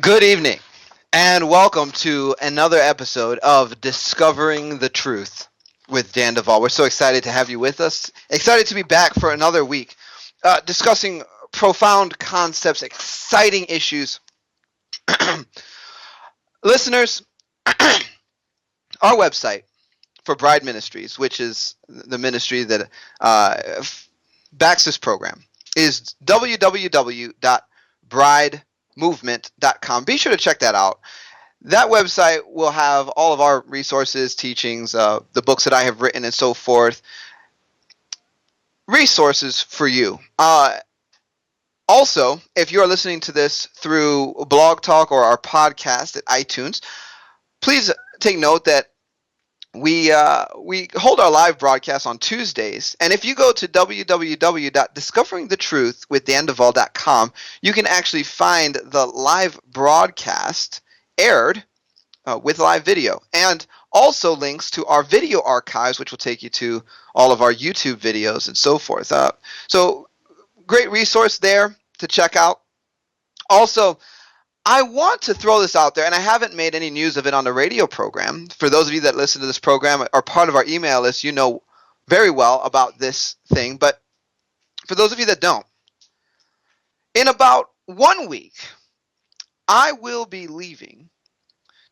Good evening, and welcome to another episode of Discovering the Truth with Dan Duval. We're so excited to have you with us. Excited to be back for another week, discussing profound concepts, exciting issues. Listeners, our website for Bride Ministries, which is the ministry that backs this program, is www.bridemovement.com. Be sure to check that out. That website will have all of our resources, teachings, the books that I have written, and so forth. Resources for you. Also, if you are listening to this through Blog Talk or our podcast at iTunes, please take note that we hold our live broadcast on Tuesdays, and if you go to www.discoveringthetruthwithdanduval.com, you can actually find the live broadcast aired with live video, and also links to our video archives, which will take you to all of our YouTube videos and so forth. So great resource there to check out. Also, I want to throw this out there, and I haven't made any news of it on the radio program. For those of you that listen to this program, are part of our email list, you know very well about this thing. But for those of you that don't, in about 1 week, I will be leaving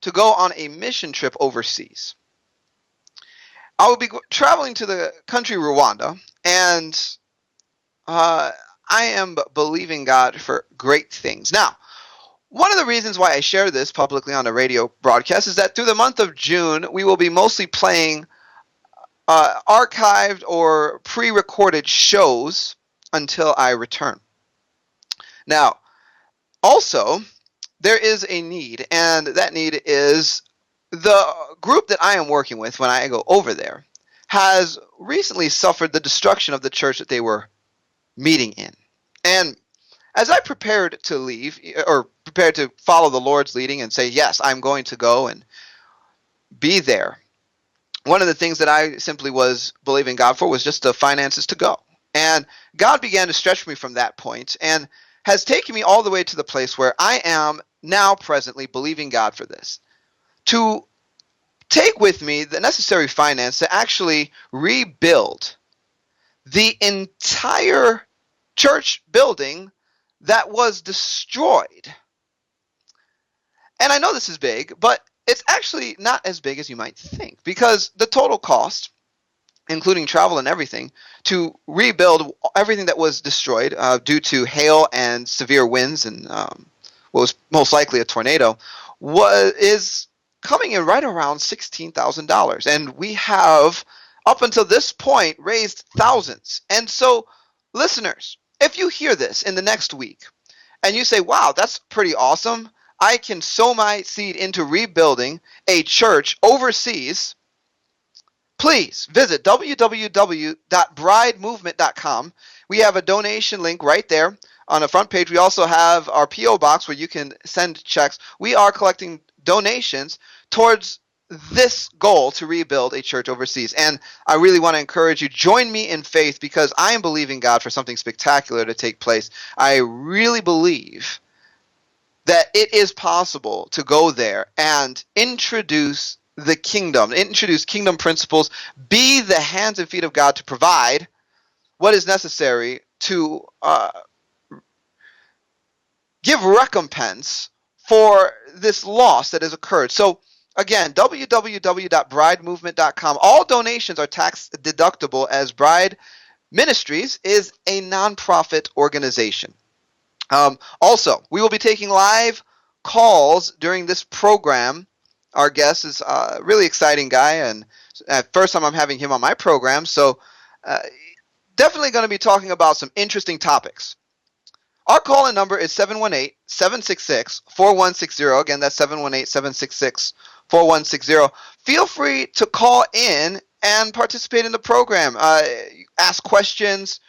to go on a mission trip overseas. I will be traveling to the country Rwanda, and I am believing God for great things. Now, one of the reasons why I share this publicly on the radio broadcast is that through the month of June, we will be mostly playing archived or pre-recorded shows until I return. Now, also, there is a need, and that need is the group that I am working with when I go over there has recently suffered the destruction of the church that they were meeting in. And as I prepared to leave, or prepared to follow the Lord's leading and say, yes, I'm going to go and be there, one of the things that I simply was believing God for was just the finances to go. And God began to stretch me from that point and has taken me all the way to the place where I am now presently believing God for this. To take with me the necessary finance to actually rebuild the entire church building that was destroyed. And I know this is big, but it's actually not as big as you might think, because the total cost, including travel and everything, to rebuild everything that was destroyed due to hail and severe winds and what was most likely a tornado, is coming in right around $16,000. And we have, up until this point, raised thousands. And so, listeners, if you hear this in the next week and you say, wow, that's pretty awesome, I can sow my seed into rebuilding a church overseas, please visit www.bridemovement.com. We have a donation link right there on the front page. We also have our P.O. box where you can send checks. We are collecting donations towards this goal to rebuild a church overseas. And I really want to encourage you, join me in faith, because I am believing God for something spectacular to take place. I really believe that it is possible to go there and introduce the kingdom, introduce kingdom principles, be the hands and feet of God to provide what is necessary to give recompense for this loss that has occurred. So again, www.bridemovement.com. All donations are tax deductible, as Bride Ministries is a nonprofit organization. Also, we will be taking live calls during this program. Our guest is a really exciting guy, and first time I'm having him on my program, so definitely going to be talking about some interesting topics. Our call-in number is 718-766-4160. Again, that's 718-766-4160. Feel free to call in and participate in the program. Ask questions,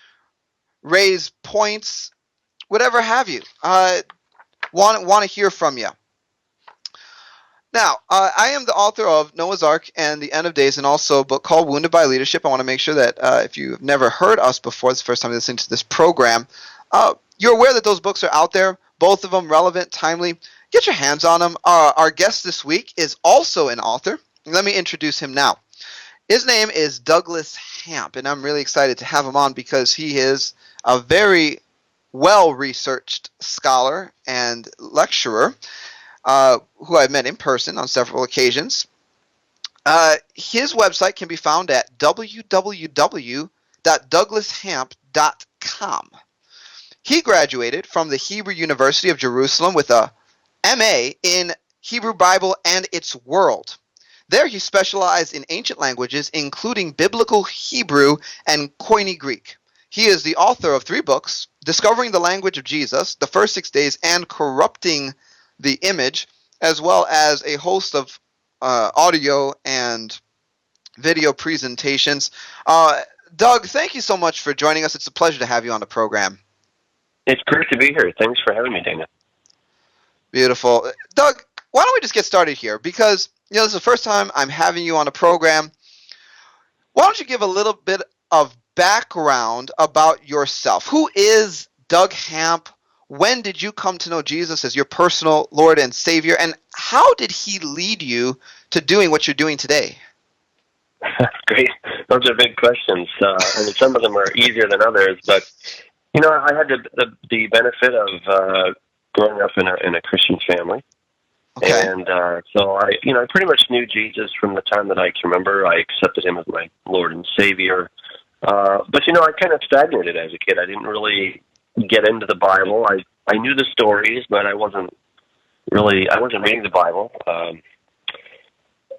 raise points, whatever have you. Want to hear from you. Now, I am the author of Noah's Ark and the End of Days, and also a book called Wounded by Leadership. I want to make sure that if you've never heard us before, it's the first time listening to this program, you're aware that those books are out there, both of them relevant, timely. get your hands on them. Our guest this week is also an author. Let me introduce him now. His name is Douglas Hamp, and I'm really excited to have him on because he is a very well-researched scholar and lecturer who I've met in person on several occasions. His website can be found at www.douglashamp.com. He graduated from the Hebrew University of Jerusalem with a MA in Hebrew Bible and its world. There he specialized in ancient languages, including Biblical Hebrew and Koine Greek. He is the author of 3 books, Discovering the Language of Jesus, The First 6 Days, and Corrupting the Image, as well as a host of audio and video presentations. Doug, thank you so much for joining us. It's a pleasure to have you on the program. It's great to be here. Thanks for having me, Dana. Beautiful. Doug, why don't we just get started here? Because, this is the first time I'm having you on a program. Why don't you give a little bit of background about yourself? Who is Doug Hamp? When did you come to know Jesus as your personal Lord and Savior? And how did he lead you to doing what you're doing today? Great. Those are big questions. Some of them are easier than others. But, I had the benefit of growing up in a Christian family. Okay. And so I pretty much knew Jesus from the time that I can remember. I accepted him as my Lord and Savior. But, I kind of stagnated as a kid. I didn't really get into the Bible. I knew the stories, but I wasn't reading the Bible.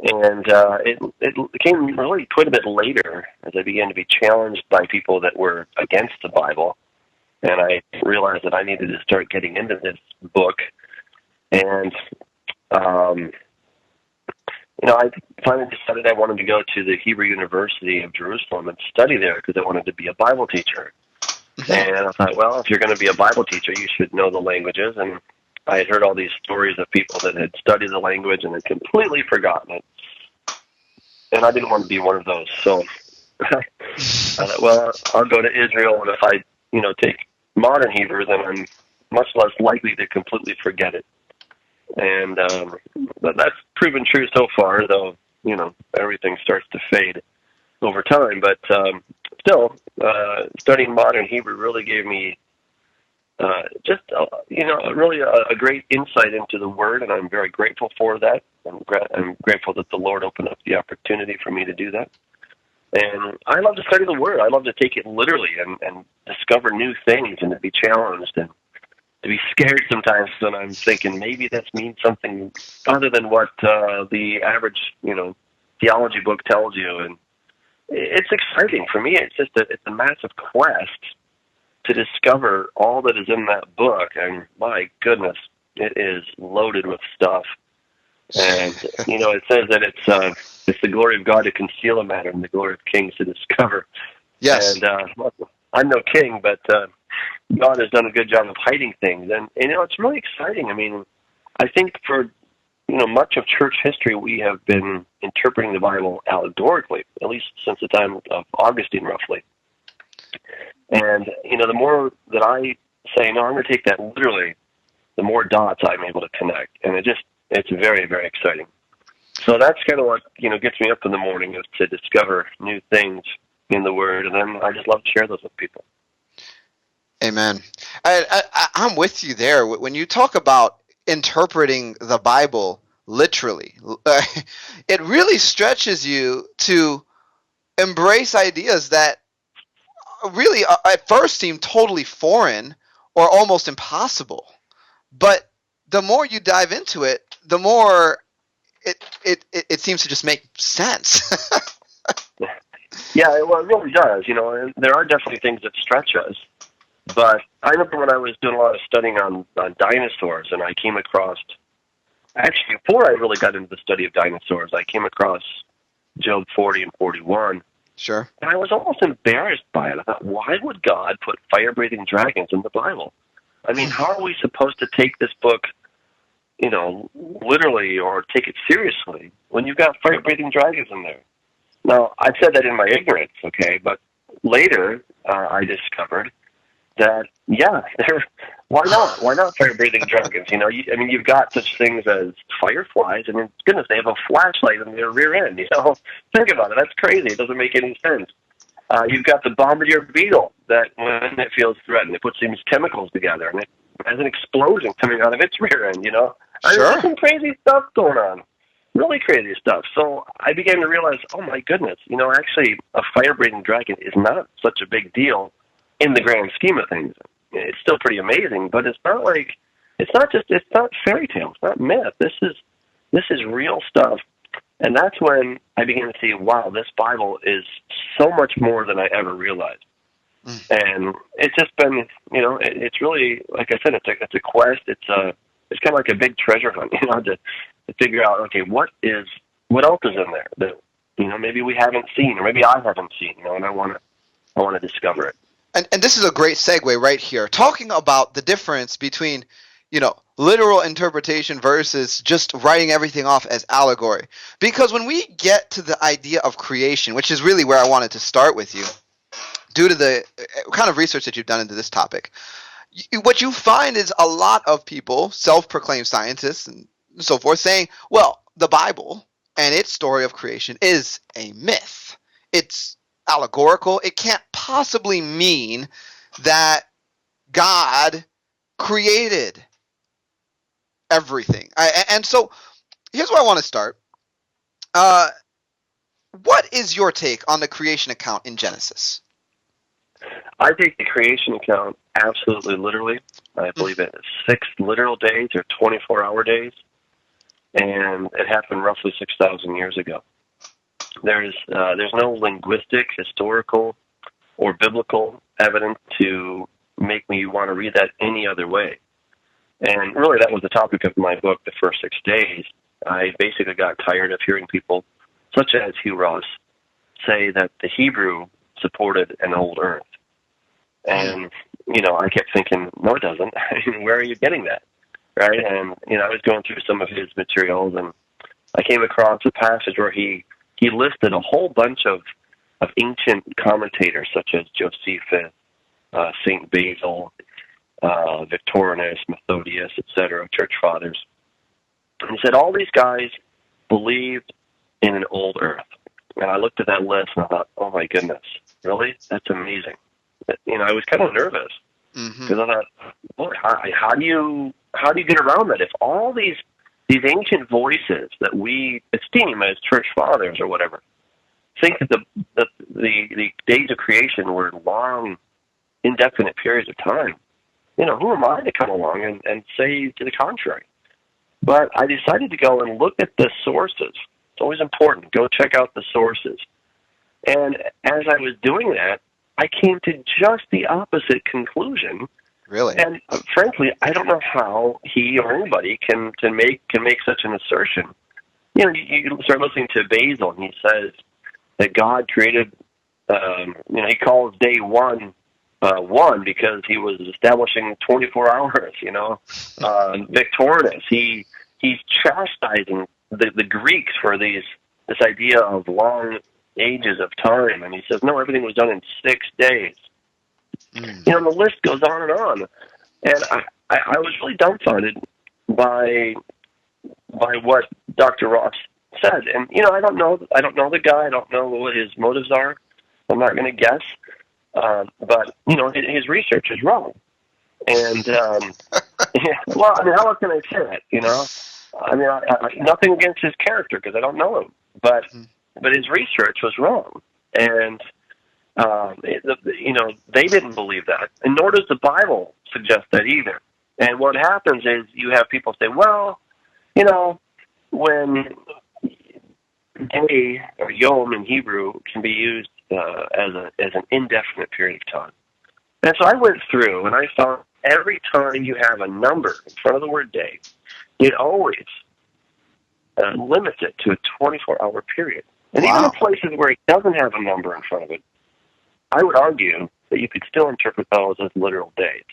It came really quite a bit later as I began to be challenged by people that were against the Bible. And I realized that I needed to start getting into this book. And, I finally decided I wanted to go to the Hebrew University of Jerusalem and study there because I wanted to be a Bible teacher. And I thought, well, if you're going to be a Bible teacher, you should know the languages. And I had heard all these stories of people that had studied the language and had completely forgotten it. And I didn't want to be one of those. So I thought, well, I'll go to Israel, and if I, take modern Hebrew, then I'm much less likely to completely forget it. And that's proven true so far, though, everything starts to fade over time. But still, studying modern Hebrew really gave me really a great insight into the Word, and I'm very grateful for that. I'm grateful that the Lord opened up the opportunity for me to do that. And I love to study the Word. I love to take it literally and discover new things and to be challenged and to be scared sometimes when I'm thinking maybe that means something other than what the average, theology book tells you. And it's exciting. For me, it's a massive quest to discover all that is in that book. And my goodness, it is loaded with stuff. And, it says that it's the glory of God to conceal a matter and the glory of kings to discover. Yes. And I'm no king, but God has done a good job of hiding things. And it's really exciting. I mean, I think for, much of church history, we have been interpreting the Bible allegorically, at least since the time of Augustine, roughly. And, the more that I say, no, I'm going to take that literally, the more dots I'm able to connect. And it's very, very exciting. So that's kind of what, gets me up in the morning, is to discover new things in the Word. And then I just love to share those with people. Amen. I'm with you there. When you talk about interpreting the Bible literally, it really stretches you to embrace ideas that really at first seem totally foreign or almost impossible. But the more you dive into it, the more it seems to just make sense. Yeah, well, it really does. And there are definitely things that stretch us. But I remember when I was doing a lot of studying on dinosaurs, and I came across, actually, before I really got into the study of dinosaurs, I came across Job 40 and 41. Sure. And I was almost embarrassed by it. I thought, why would God put fire-breathing dragons in the Bible? I mean, how are we supposed to take this book, literally, or take it seriously when you've got fire-breathing dragons in there? Now, I said that in my ignorance, okay, but later I discovered that, yeah, why not? Why not fire-breathing dragons? I mean, you've got such things as fireflies, and goodness, they have a flashlight in their rear end. Think about it. That's crazy. It doesn't make any sense. You've got the bombardier beetle that, when it feels threatened, it puts these chemicals together, and it has an explosion coming out of its rear end. I mean, Sure. there's some crazy stuff going on. Really crazy stuff. So I began to realize, oh my goodness, actually a fire-breathing dragon is not such a big deal in the grand scheme of things. It's still pretty amazing, but it's not fairy tale. It's not myth. This is real stuff. And that's when I began to see, wow, this Bible is so much more than I ever realized. And it's just been, it's really, like I said, it's a quest. It's kind of like a big treasure hunt, to figure out, okay, what else is in there that, maybe we haven't seen, or maybe I haven't seen, and I want to discover it. And this is a great segue right here, talking about the difference between, literal interpretation versus just writing everything off as allegory. Because when we get to the idea of creation, which is really where I wanted to start with you, due to the kind of research that you've done into this topic, what you find is a lot of people, self-proclaimed scientists and so forth, saying, well, the Bible and its story of creation is a myth. It's allegorical. It can't possibly mean that God created everything. And so here's where I want to start. What is your take on the creation account in Genesis? I take the creation account absolutely literally. I believe it is 6 literal days or 24-hour days, and it happened roughly 6,000 years ago. There's no linguistic, historical, or biblical evidence to make me want to read that any other way. And really, that was the topic of my book, The First 6 Days. I basically got tired of hearing people, such as Hugh Ross, say that the Hebrew supported an old earth. And, I kept thinking, no, it doesn't. Where are you getting that? Right? And, I was going through some of his materials, and I came across a passage where he listed a whole bunch of ancient commentators, such as Josephus, St. Basil, Victorinus, Methodius, etc., church fathers. And he said all these guys believed in an old earth. And I looked at that list and I thought, oh my goodness, really? That's amazing. I was kind of nervous because I thought, boy, how do you get around that? If all these ancient voices that we esteem as church fathers or whatever think that the days of creation were long, indefinite periods of time, who am I to come along and say to the contrary? But I decided to go and look at the sources. It's always important. Go check out the sources. And as I was doing that, I came to just the opposite conclusion. Really? And frankly, I don't know how he or anybody can make such an assertion. You start listening to Basil, and he says that God created. He calls day one because he was establishing 24 hours. Victorinus, he's chastising the Greeks for this idea of long ages of time, and he says no, everything was done in 6 days. The list goes on and on, and I was really dumbfounded by what Dr. Ross said. And I don't know the guy. I don't know what his motives are. I'm not going to guess. But his research is wrong. And well, I mean, how else can I say that? I mean, nothing against his character because I don't know him, but his research was wrong, and they didn't believe that, and nor does the Bible suggest that either. And what happens is you have people say, well, when day or yom in Hebrew can be used as an indefinite period of time. And so I went through and I found every time you have a number in front of the word day, it always limits it to a 24-hour period. And even in places where it doesn't have a number in front of it, I would argue that you could still interpret those as literal days.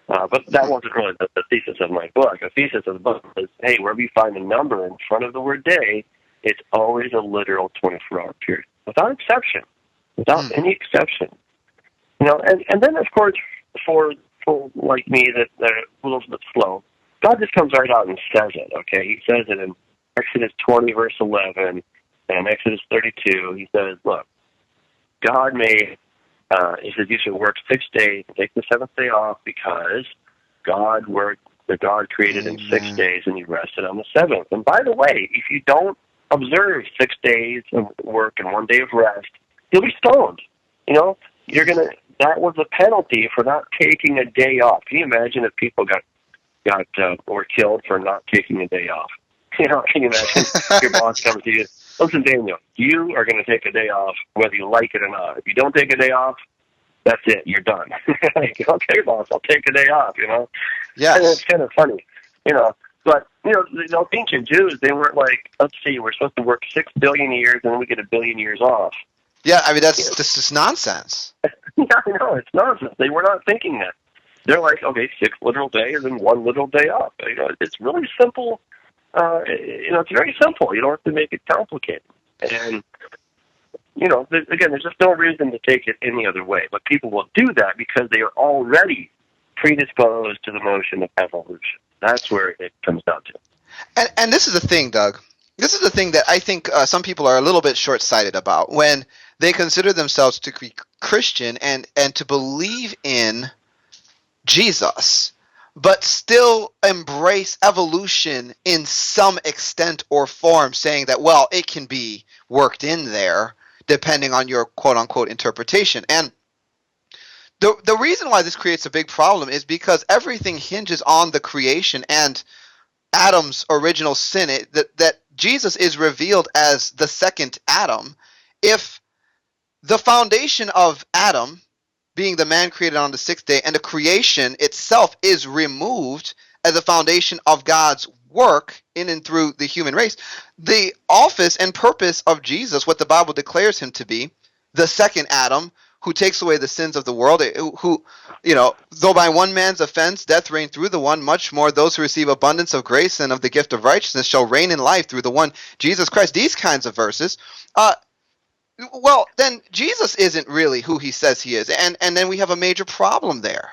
But that wasn't really the thesis of my book. The thesis of the book was, hey, wherever you find a number in front of the word day, it's always a literal 24-hour period, without exception, without any exception. And then, of course, for like me that are a little bit slow, God just comes right out and says it. Okay, He says it in Exodus 20 verse 11 and Exodus 32. He says, "Look, God made." He says, "You should work 6 days and take the seventh day off because God worked. The God created in 6 days and He rested on the seventh. And by the way, if you don't observe 6 days of work and 1 day of rest, you'll be stoned. You know, that was a penalty for not taking a day off. Can you imagine if people were killed for not taking a day off? You know, can you imagine your boss comes to you, listen, Daniel, you are going to take a day off whether you like it or not. If you don't take a day off, that's it, you're done. Like, okay, boss, I'll take a day off, you know? Yes. And it's kind of funny, you know. But, you know, the ancient Jews, they weren't like, let's see, we're supposed to work 6 billion years and then we get 1 billion years off. Yeah, I mean, this is nonsense. Yeah, I know, it's nonsense. They were not thinking that. They're like, okay, 6 literal days and 1 literal day off. You know, it's really simple. You know, it's very simple. You don't have to make it complicated. And, you know, again, there's just no reason to take it any other way. But people will do that because they are already predisposed to the notion of evolution. That's where it comes down to. And this is the thing, Doug. This is the thing that I think some people are a little bit short-sighted about when they consider themselves to be Christian and to believe in Jesus, but still embrace evolution in some extent or form, saying that, well, it can be worked in there depending on your quote-unquote interpretation. And the reason why this creates a big problem is because everything hinges on the creation and Adam's original sin, that Jesus is revealed as the second Adam. If the foundation of Adam, being the man created on the sixth day, and the creation itself is removed as the foundation of God's work in and through the human race, the office and purpose of Jesus, what the Bible declares him to be, the second Adam, who takes away the sins of the world, who, you know, though by one man's offense death reigned through the one, much more those who receive abundance of grace and of the gift of righteousness shall reign in life through the one, Jesus Christ. These kinds of verses, well, then Jesus isn't really who he says he is, and then we have a major problem there.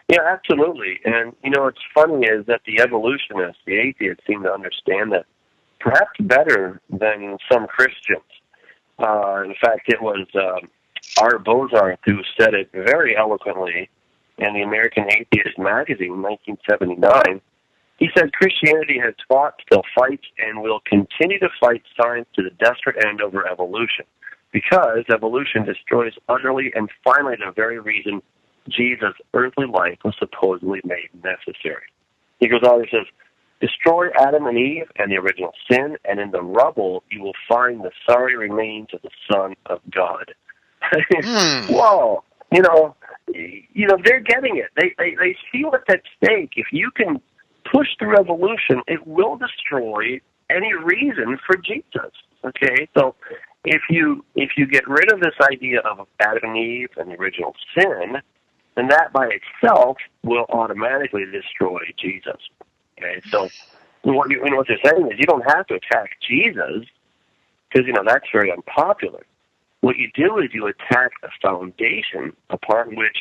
Yeah, absolutely. And, you know, what's funny is that the evolutionists, the atheists, seem to understand that perhaps better than some Christians. In fact, it was Art Bozarth who said it very eloquently in the American Atheist magazine in 1979. He said, Christianity has fought, still fights, and will continue to fight science to the desperate end over evolution, because evolution destroys utterly and finally the very reason Jesus' earthly life was supposedly made necessary. He goes on, he says, destroy Adam and Eve and the original sin, and in the rubble you will find the sorry remains of the Son of God. Whoa! You know, they're getting it. They see what's at stake. If you can push through evolution, it will destroy any reason for Jesus. Okay, so if you get rid of this idea of Adam and Eve and the original sin, then that by itself will automatically destroy Jesus. Okay, so what they're saying is you don't have to attack Jesus because, you know, that's very unpopular. What you do is you attack the foundation upon which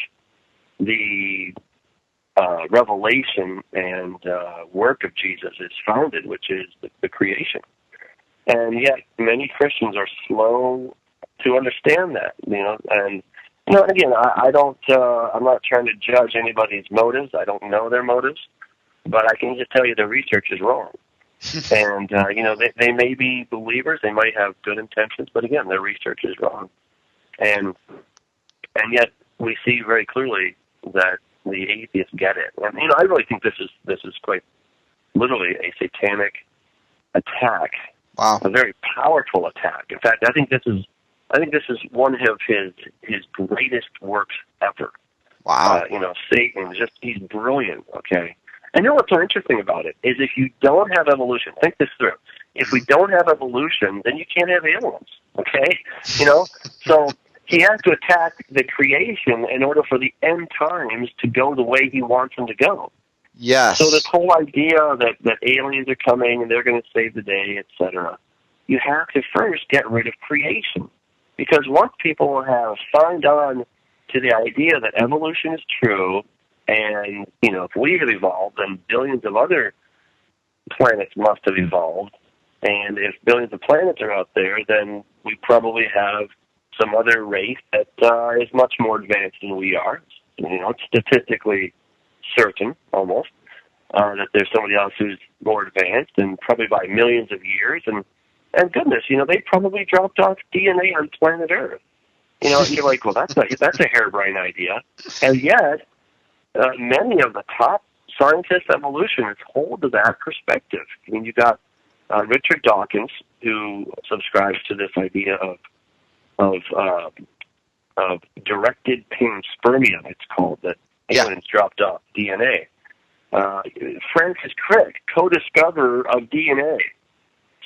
the revelation and work of Jesus is founded, which is the creation. And yet many Christians are slow to understand that, you know, and you know, again, I don't, I'm not trying to judge anybody's motives. I don't know their motives, but I can just tell you the research is wrong. And, you know, they may be believers, they might have good intentions, but again, their research is wrong. And yet we see very clearly that the atheists get it. And, you know, I really think this is quite literally a satanic attack. Wow. A very powerful attack. In fact, I think this is one of his greatest works ever. Wow. You know, Satan, he's brilliant, okay? And you know what's so interesting about it is if you don't have evolution, think this through. If we don't have evolution, then you can't have aliens, okay? You know? So he has to attack the creation in order for the end times to go the way he wants them to go. Yes. So this whole idea that aliens are coming and they're going to save the day, etc., you have to first get rid of creation. Because once people have signed on to the idea that evolution is true, and if we have evolved, then billions of other planets must have evolved, and if billions of planets are out there, then we probably have some other race that is much more advanced than we are. It's statistically certain, almost, that there's somebody else who's more advanced, and probably by millions of years. And goodness, they probably dropped off DNA on planet Earth. And you're like, well, that's a harebrained idea. And yet, many of the top scientists, evolutionists, hold to that perspective. I mean, you got Richard Dawkins, who subscribes to this idea of directed panspermia, it's called, that aliens dropped off DNA. Francis Crick, co-discoverer of DNA,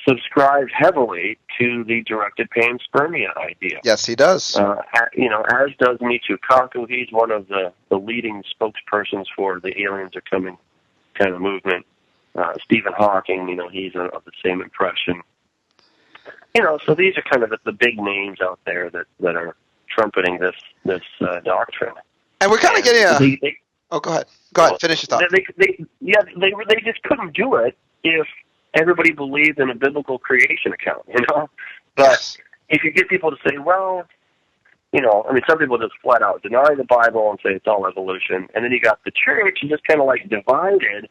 subscribes heavily to the directed panspermia idea. Yes, he does. As does Michio Kaku. He's one of the leading spokespersons for the aliens are coming kind of movement. Stephen Hawking, he's of the same impression. So these are kind of the big names out there that are trumpeting this doctrine. And we're kind of getting go ahead. Go ahead. Finish your thought. They just couldn't do it if everybody believed in a biblical creation account, But if you get people to say, well, some people just flat out deny the Bible and say it's all evolution, and then you got the church and just kind of like divided,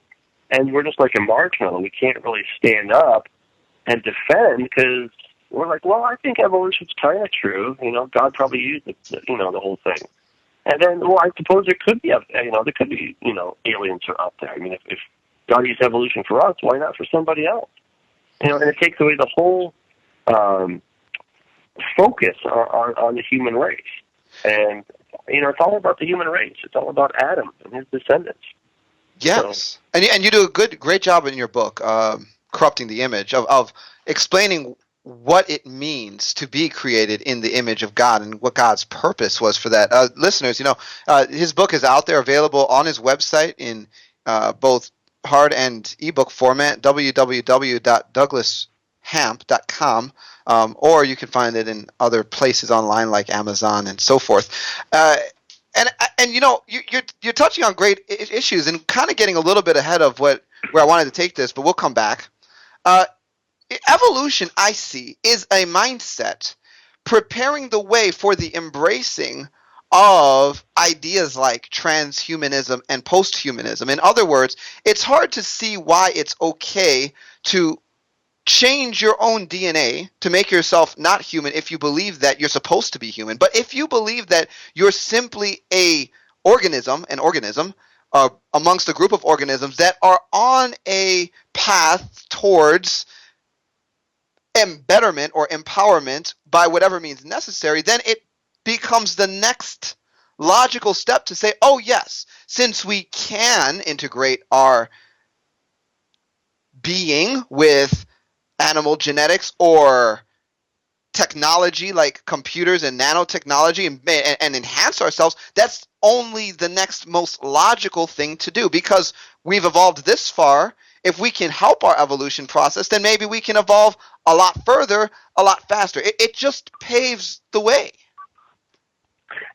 and we're just like a marginal. We can't really stand up and defend because we're like, well, I think evolution's kind of true. God probably used the whole thing. And then, well, I suppose there could be, aliens are out there. I mean, if God used evolution for us, why not for somebody else? And it takes away the whole focus on the human race. And, it's all about the human race. It's all about Adam and his descendants. Yes. So, and you do a great job in your book, Corrupting the Image, of explaining what it means to be created in the image of God and what God's purpose was for that. Listeners, his book is out there, available on his website in both hard and ebook format, www.douglashamp.com, or you can find it in other places online like Amazon and so forth. And you're touching on great issues and kind of getting a little bit ahead of where I wanted to take this, but we'll come back. Evolution, I see, is a mindset preparing the way for the embracing of ideas like transhumanism and posthumanism. In other words, it's hard to see why it's okay to change your own DNA to make yourself not human if you believe that you're supposed to be human. But if you believe that you're simply an organism, amongst a group of organisms that are on a path towards betterment or empowerment by whatever means necessary, then it becomes the next logical step to say, oh yes, since we can integrate our being with animal genetics or technology like computers and nanotechnology and enhance ourselves, that's only the next most logical thing to do because we've evolved this far. If we can help our evolution process, then maybe we can evolve a lot further, a lot faster. It just paves the way.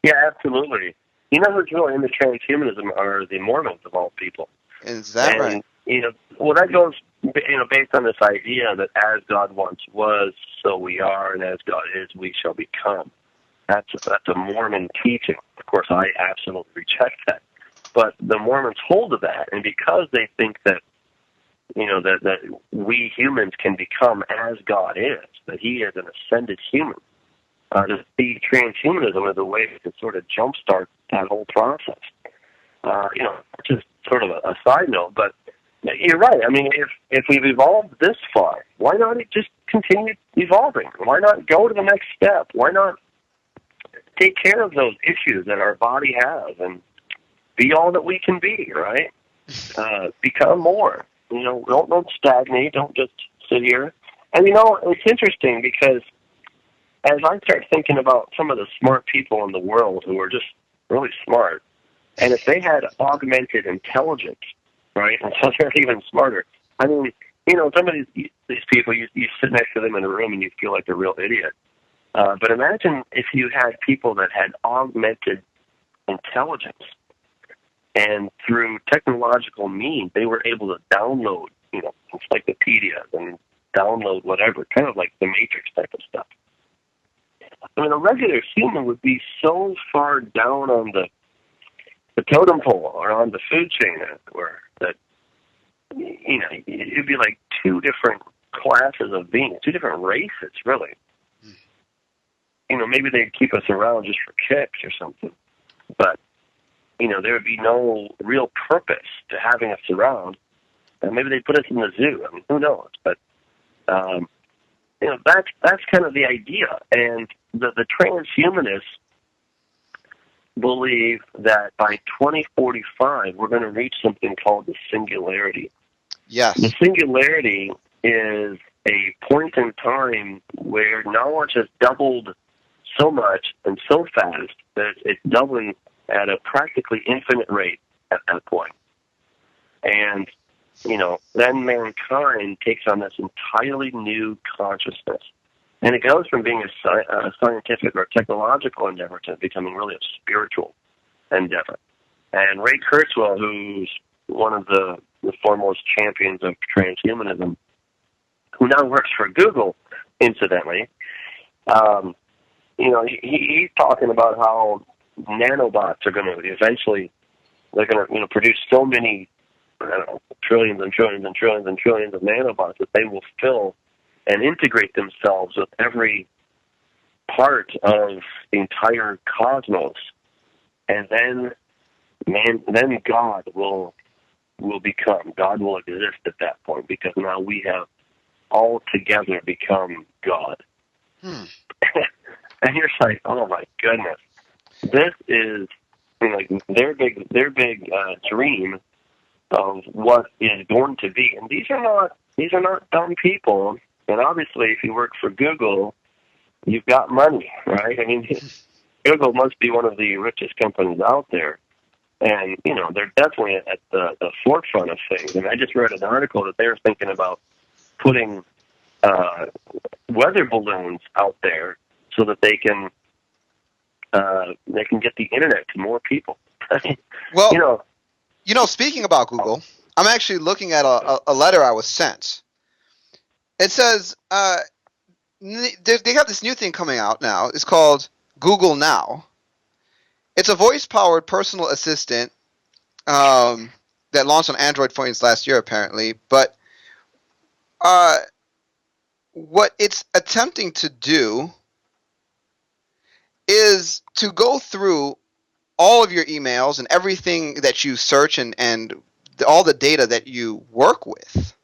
Yeah, absolutely. Who's really into transhumanism are the Mormons of all people. Is that right? That goes, based on this idea that as God once was, so we are, and as God is, we shall become. That's a Mormon teaching. Of course, I absolutely reject that. But the Mormons hold to that, and because they think that that we humans can become as God is, that He is an ascended human. To see transhumanism as a way to sort of jumpstart that whole process. Just sort of a side note, but you're right. I mean, if we've evolved this far, why not just continue evolving? Why not go to the next step? Why not take care of those issues that our body has and be all that we can be, right? Become more. Don't stagnate. Don't just sit here. And, it's interesting because as I start thinking about some of the smart people in the world who are just really smart, and if they had augmented intelligence, right, and so they're even smarter. I mean, some of these people, you sit next to them in a room and you feel like a real idiot. But imagine if you had people that had augmented intelligence. And through technological means, they were able to download, encyclopedias and download whatever, kind of like the Matrix type of stuff. I mean, a regular human would be so far down on the totem pole or on the food chain that it'd be like two different classes of beings, two different races, really. Maybe they'd keep us around just for kicks or something, but there would be no real purpose to having us around. And maybe they'd put us in the zoo. I mean, who knows? But that's kind of the idea. And the transhumanists believe that by 2045 we're going to reach something called the singularity. Yes. The singularity is a point in time where knowledge has doubled so much and so fast that it's doubling at a practically infinite rate at that point. And, then mankind takes on this entirely new consciousness. And it goes from being a scientific or technological endeavor to becoming really a spiritual endeavor. And Ray Kurzweil, who's one of the foremost champions of transhumanism, who now works for Google, incidentally, he's talking about how nanobots are going to eventually, they're going to produce so many, trillions and trillions and trillions and trillions of nanobots that they will fill and integrate themselves with every part of the entire cosmos. And then God will exist at that point, because now we have all together become God. And you're like, oh my goodness, this is their big dream of what is going to be. And these are not dumb people. And obviously, if you work for Google, you've got money, right? I mean, Google must be one of the richest companies out there. And, they're definitely at the forefront of things. And I just read an article that they were thinking about putting weather balloons out there so that they can get the internet to more people. Well, speaking about Google, I'm actually looking at a letter I was sent. It says they got this new thing coming out now. It's called Google Now. It's a voice-powered personal assistant that launched on Android phones last year, apparently. But what it's attempting to do is to go through all of your emails and everything that you search and all the data that you work with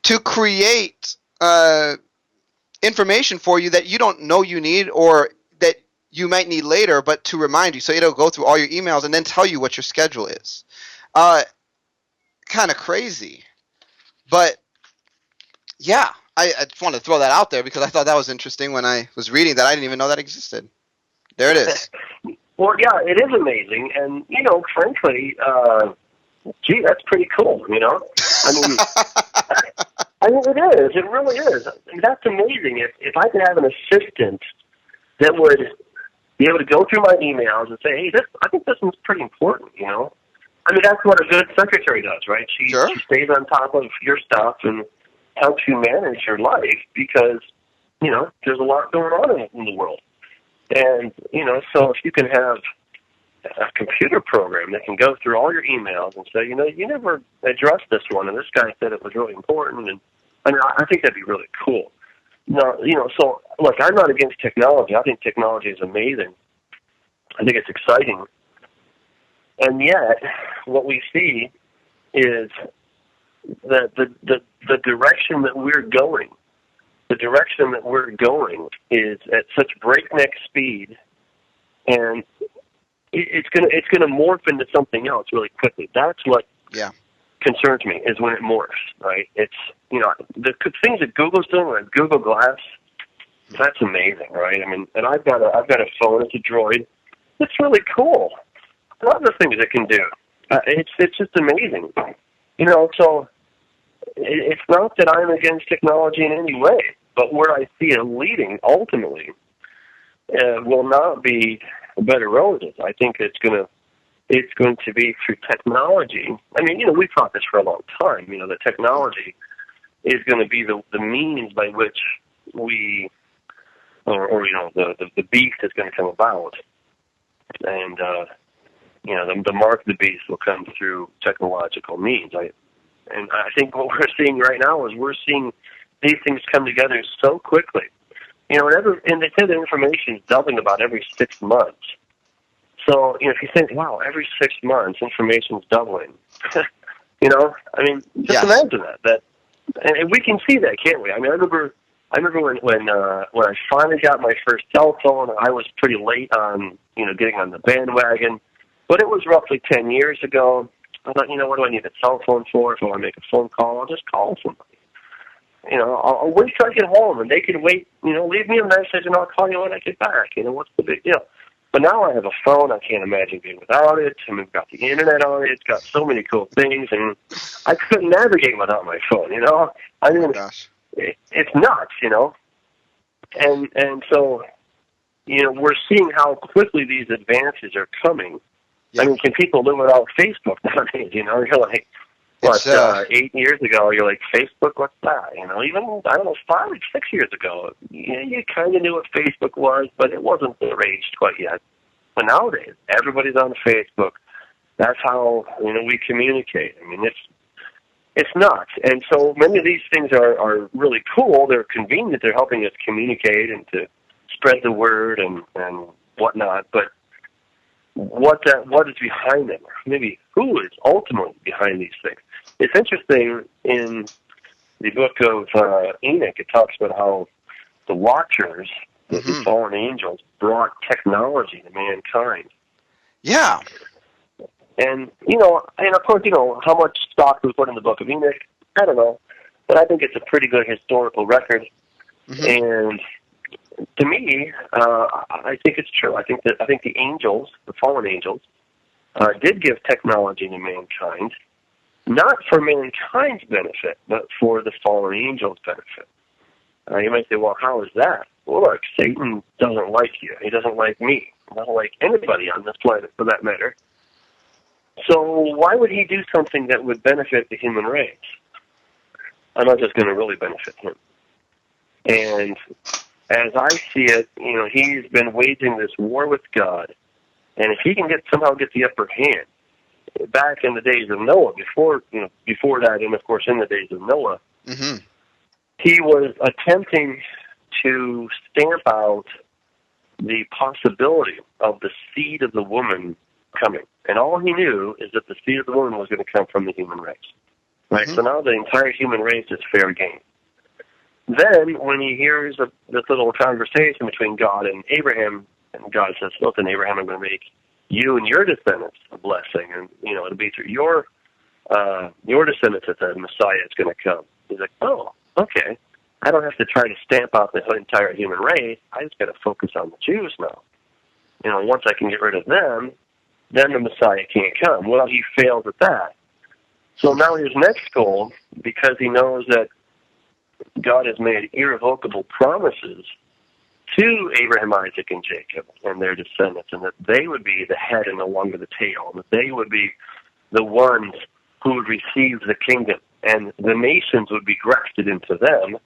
to create information for you that you don't know you need or that you might need later, but to remind you. So it'll go through all your emails and then tell you what your schedule is. Kind of crazy. But, yeah, I just wanted to throw that out there because I thought that was interesting when I was reading that. I didn't even know that existed. There it is. Well, yeah, it is amazing. And, frankly, that's pretty cool, I mean, it is. It really is. And that's amazing. If I could have an assistant that would be able to go through my emails and say, hey, I think this one's pretty important, I mean, that's what a good secretary does, right? She stays on top of your stuff and helps you manage your life because, there's a lot going on in the world. And, so if you can have a computer program that can go through all your emails and say, you never addressed this one, and this guy said it was really important, and I think that'd be really cool. Now, so, look, I'm not against technology. I think technology is amazing. I think it's exciting. And yet, what we see is the direction that we're going. The direction that we're going is at such breakneck speed, and it's gonna morph into something else really quickly. That's what concerns me, is when it morphs. Right? It's the things that Google's doing, like Google Glass. That's amazing, right? I mean, and I've got a phone. It's a Droid. It's really cool. A lot of the things it can do. It's just amazing. So it's not that I'm against technology in any way, but where I see it leading ultimately will not be a better road is. I think it's going to be through technology. I mean, we've taught this for a long time. The technology is going to be the means by which we, or the beast is going to come about, and the mark of the beast will come through technological means. I think what we're seeing right now is we're seeing these things come together so quickly. And they say the information is doubling about every 6 months. So, if you think, wow, every 6 months information is doubling, I mean, just imagine that. And we can see that, can't we? I mean, I remember when I finally got my first cell phone, I was pretty late on, getting on the bandwagon, but it was roughly 10 years ago. I thought, what do I need a cell phone for? If I want to make a phone call, I'll just call somebody. I'll wait till I get home, and they can wait, leave me a message, and I'll call you when I get back. What's the big deal? But now I have a phone. I can't imagine being without it. And we've got the internet on it. It's got so many cool things, and I couldn't navigate without my phone. I mean, it's nuts. And so, we're seeing how quickly these advances are coming. Yeah. I mean, can people live without Facebook nowadays? You're like, 8 years ago, you're like, Facebook, what's that? Even, 5 or 6 years ago, you kind of knew what Facebook was, but it wasn't the rage quite yet. But nowadays, everybody's on Facebook. That's how, we communicate. I mean, it's nuts. And so many of these things are really cool. They're convenient. They're helping us communicate and to spread the word and whatnot. But what is behind them? Maybe who is ultimately behind these things? It's interesting in the book of Enoch. It talks about how the Watchers, the fallen angels, brought technology to mankind. Yeah. And of course, how much stock was put in the book of Enoch, I don't know, but I think it's a pretty good historical record. And to me, I think it's true. I think the angels, the fallen angels, did give technology to mankind, not for mankind's benefit, but for the fallen angels' benefit. You might say, well, how is that? Well, look, Satan doesn't like you. He doesn't like me. He doesn't like anybody on this planet, for that matter. So why would he do something that would benefit the human race? I'm not just going to really benefit him. And as I see it, he's been waging this war with God, and if he can somehow get the upper hand, back in the days of Noah, before that, and of course in the days of Noah, he was attempting to stamp out the possibility of the seed of the woman coming, and all he knew is that the seed of the woman was going to come from the human race. Right. So now the entire human race is fair game. Then, when he hears this little conversation between God and Abraham, and God says, listen, Abraham, I'm going to make you and your descendants a blessing, and, it'll be through your descendants that the Messiah is going to come. He's like, oh, okay. I don't have to try to stamp out the entire human race. I just got to focus on the Jews now. Once I can get rid of them, then the Messiah can't come. Well, he failed at that. So now his next goal, because he knows that God has made irrevocable promises to Abraham, Isaac, and Jacob and their descendants, and that they would be the head and no longer the tail, and that they would be the ones who would receive the kingdom, and the nations would be grafted into them.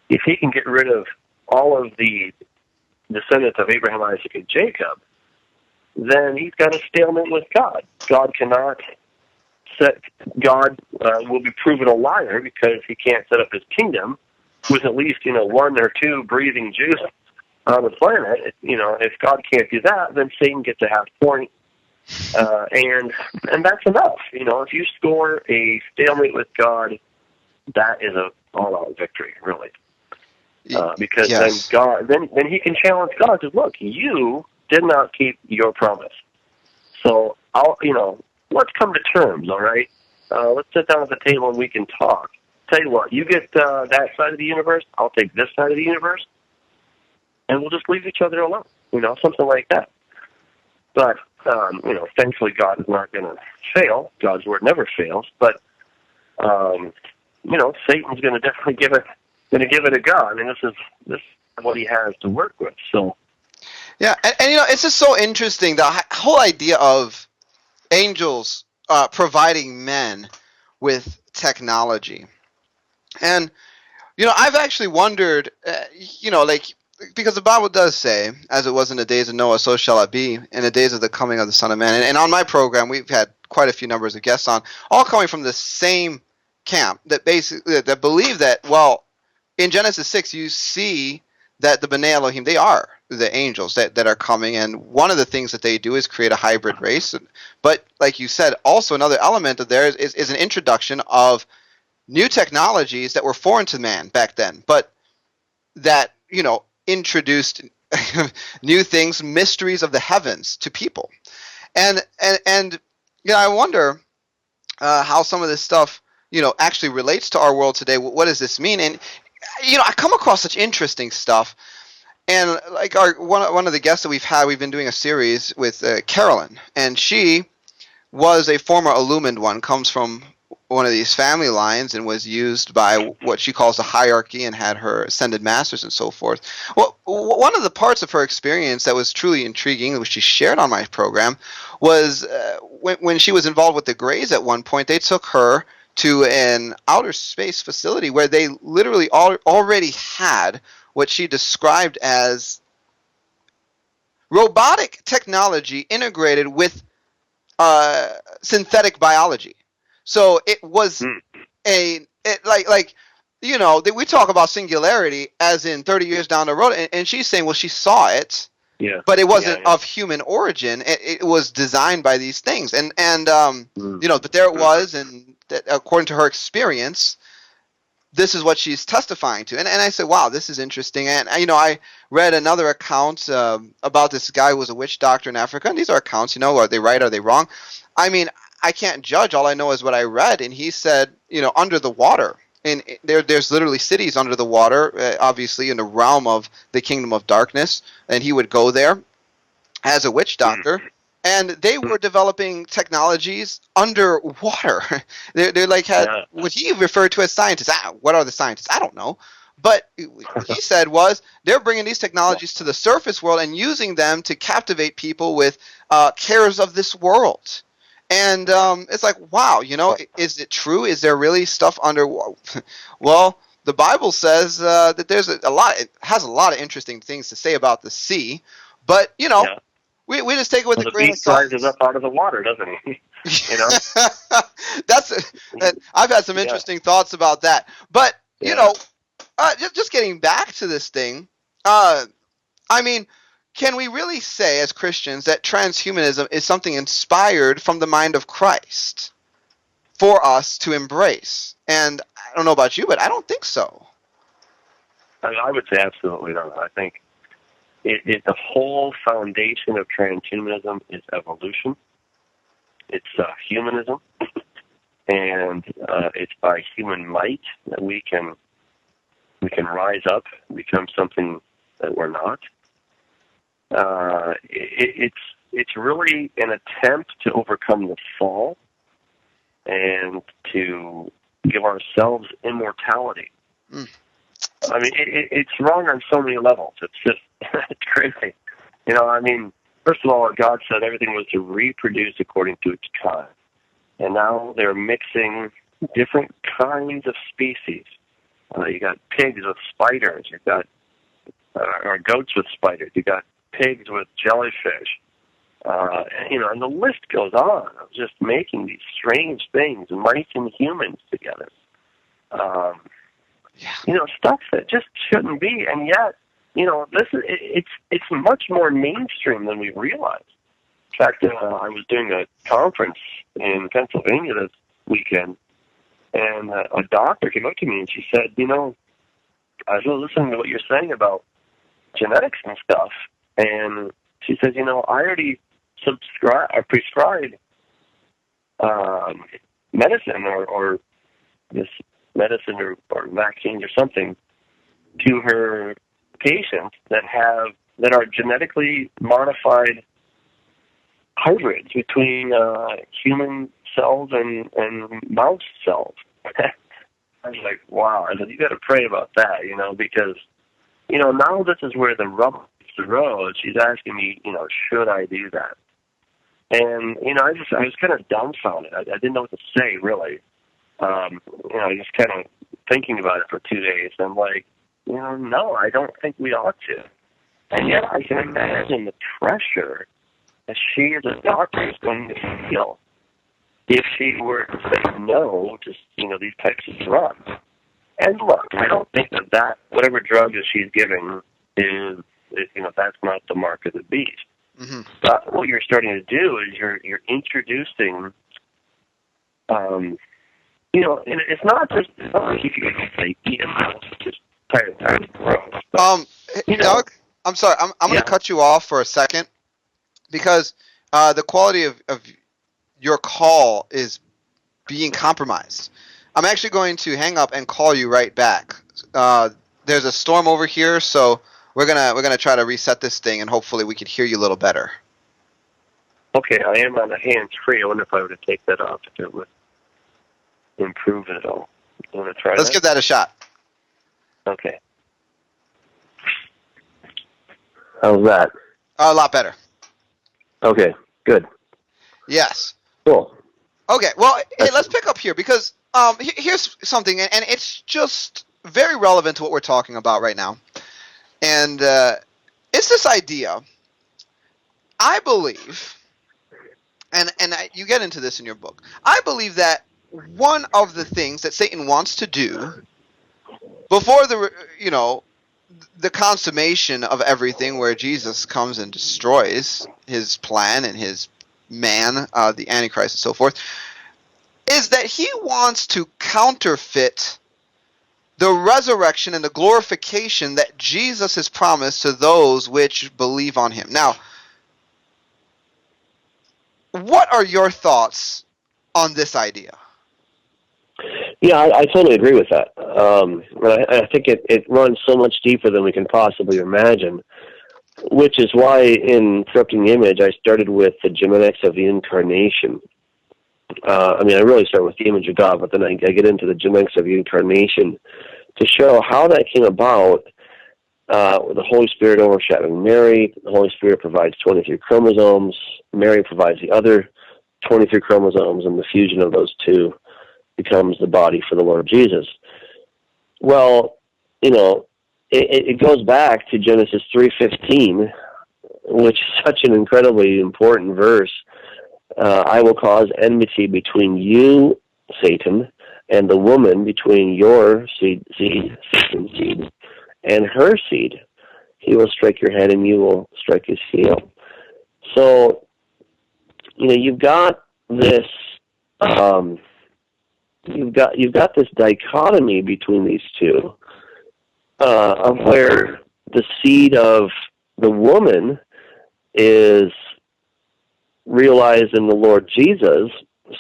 If he can get rid of all of the descendants of Abraham, Isaac, and Jacob, then he's got a stalemate with God. God will be proven a liar because he can't set up his kingdom with at least, one or two breathing Jews on the planet. If God can't do that, then Satan gets a half point. And that's enough. If you score a stalemate with God, that is a all-out victory, really. Because then he can challenge God to, look, you did not keep your promise. So let's come to terms, all right? Let's sit down at the table and we can talk. Tell you what, you get that side of the universe, I'll take this side of the universe, and we'll just leave each other alone, something like that. But, thankfully God is not going to fail. God's word never fails. But, Satan's going to definitely give it a go. I mean, this is what he has to work with. So, Yeah, and it's just so interesting, the whole idea of angels providing men with technology. And I've actually wondered, like, because the Bible does say, as it was in the days of Noah, so shall it be in the days of the coming of the Son of Man. And on my program, we've had quite a few numbers of guests on, all coming from the same camp that basically that believe that, well, in Genesis 6, you see that the B'nai Elohim, they are the angels that are coming, and one of the things that they do is create a hybrid race. But like you said, also another element of there is an introduction of new technologies that were foreign to man back then, but that introduced new things, mysteries of the heavens to people. And I wonder how some of this stuff actually relates to our world today. What does this mean? And I come across such interesting stuff. And like our one of the guests that we've been doing a series with Carolyn, and she was a former illumined one, comes from one of these family lines and was used by what she calls the hierarchy and had her ascended masters and so forth. Well, one of the parts of her experience that was truly intriguing, which she shared on my program, was when she was involved with the Greys at one point, they took her to an outer space facility where they literally already had what she described as robotic technology integrated with synthetic biology. So it was we talk about singularity as in 30 years down the road, and she's saying, well, she saw it, Yeah. but it wasn't Yeah. of human origin. It was designed by these things, and Mm. but there it was, and that, according to her experience, this is what she's testifying to. And I said, wow, this is interesting. And I read another account about this guy who was a witch doctor in Africa. And these are accounts, are they right? Are they wrong? I mean, I can't judge. All I know is what I read. And he said, under the water. And there's literally cities under the water, obviously in the realm of the kingdom of darkness. And he would go there as a witch doctor. And they were developing technologies underwater. They're like had what he referred to as scientists. What are the scientists? I don't know. But what he said was they're bringing these technologies to the surface world and using them to captivate people with cares of this world. And it's like, wow, is it true? Is there really stuff under? Well, the Bible says that there's a lot. It has a lot of interesting things to say about the sea, but we just take it with a grain of salt. The beast rises up out of the water, doesn't he? I've had some interesting thoughts about that. But just getting back to this thing, I mean, can we really say as Christians that transhumanism is something inspired from the mind of Christ for us to embrace? And I don't know about you, but I don't think so. I would say absolutely not. I think the whole foundation of transhumanism is evolution. It's humanism, and it's by human might that we can rise up, become something that we're not. It's really an attempt to overcome the fall and to give ourselves immortality. I mean, it's wrong on so many levels. It's just it's crazy. First of all, God said everything was to reproduce according to its kind. And now they're mixing different kinds of species. You got pigs with spiders. You got or goats with spiders. You got pigs with jellyfish. And the list goes on of just making these strange things, mice and humans together. Stuff that just shouldn't be, and yet, it's much more mainstream than we realize. In fact, I was doing a conference in Pennsylvania this weekend, and a doctor came up to me and she said, I was really listening to what you're saying about genetics and stuff, and she said, I already prescribed medicine or this medicine or vaccines or something to her patients that are genetically modified hybrids between human cells and mouse cells. I was like, wow. I said, you got to pray about that, because now this is where the rubber the road, she's asking me, should I do that? And, I was kind of dumbfounded. I didn't know what to say, really. Just kind of thinking about it for 2 days. I'm like, no, I don't think we ought to. And yet I can imagine the pressure that she as a doctor is going to feel if she were to say no to, these types of drugs. And look, I don't think that whatever drug that she's giving is, that's not the mark of the beast. Mm-hmm. But what you're starting to do is you're introducing, and it's not like you can say eat a mouse, just kind of gross. But, Doug, I'm sorry, I'm going to cut you off for a second because the quality of your call is being compromised. I'm actually going to hang up and call you right back. There's a storm over here, so we're gonna try to reset this thing, and hopefully we can hear you a little better. Okay, I am on a hands-free. I wonder if I were to take that off, if it would improve it at all. You want to try Let's give that a shot. Okay. How's that? A lot better. Okay, good. Yes. Cool. Okay, well, hey, let's pick up here because here's something, and it's just very relevant to what we're talking about right now. And it's this idea, I believe, and you get into this in your book, I believe that one of the things that Satan wants to do before the consummation of everything where Jesus comes and destroys his plan and his man, the Antichrist and so forth, is that he wants to counterfeit the resurrection and the glorification that Jesus has promised to those which believe on him. Now, what are your thoughts on this idea? Yeah, I totally agree with that. I think it runs so much deeper than we can possibly imagine, which is why in Corrupting the Image, I started with the genetics of the incarnation. I really start with the image of God, but then I get into the genetics of the incarnation to show how that came about with the Holy Spirit overshadowing Mary. The Holy Spirit provides 23 chromosomes. Mary provides the other 23 chromosomes, and the fusion of those two becomes the body for the Lord Jesus. Well, it goes back to Genesis 3:15, which is such an incredibly important verse. I will cause enmity between you, Satan, and the woman, between your Satan's seed, and her seed. He will strike your head, and you will strike his heel. So, you've got this. You've got this dichotomy between these two, of where the seed of the woman is realized in the Lord Jesus.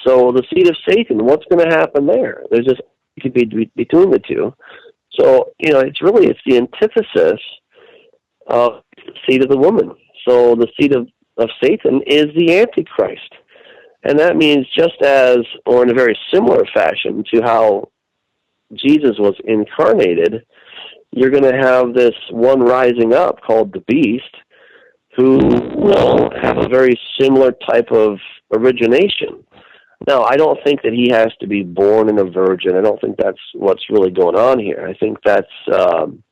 So the seed of Satan, what's going to happen there? There's just it could be between the two. So it's the antithesis of the seed of the woman. So the seed of Satan is the Antichrist. And that means just as, or in a very similar fashion to how Jesus was incarnated, you're going to have this one rising up called the beast who will have a very similar type of origination. Now, I don't think that he has to be born in a virgin. I don't think that's what's really going on here. I think that's, in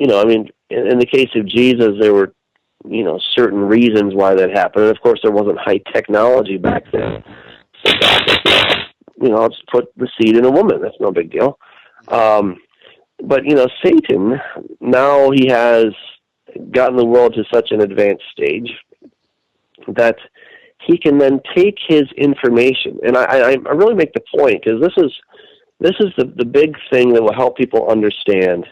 the case of Jesus, there were certain reasons why that happened. And of course, there wasn't high technology back then. So God just, I'll just put the seed in a woman. That's no big deal. But Satan, now he has gotten the world to such an advanced stage that he can then take his information. And I really make the point, because this is the big thing that will help people understand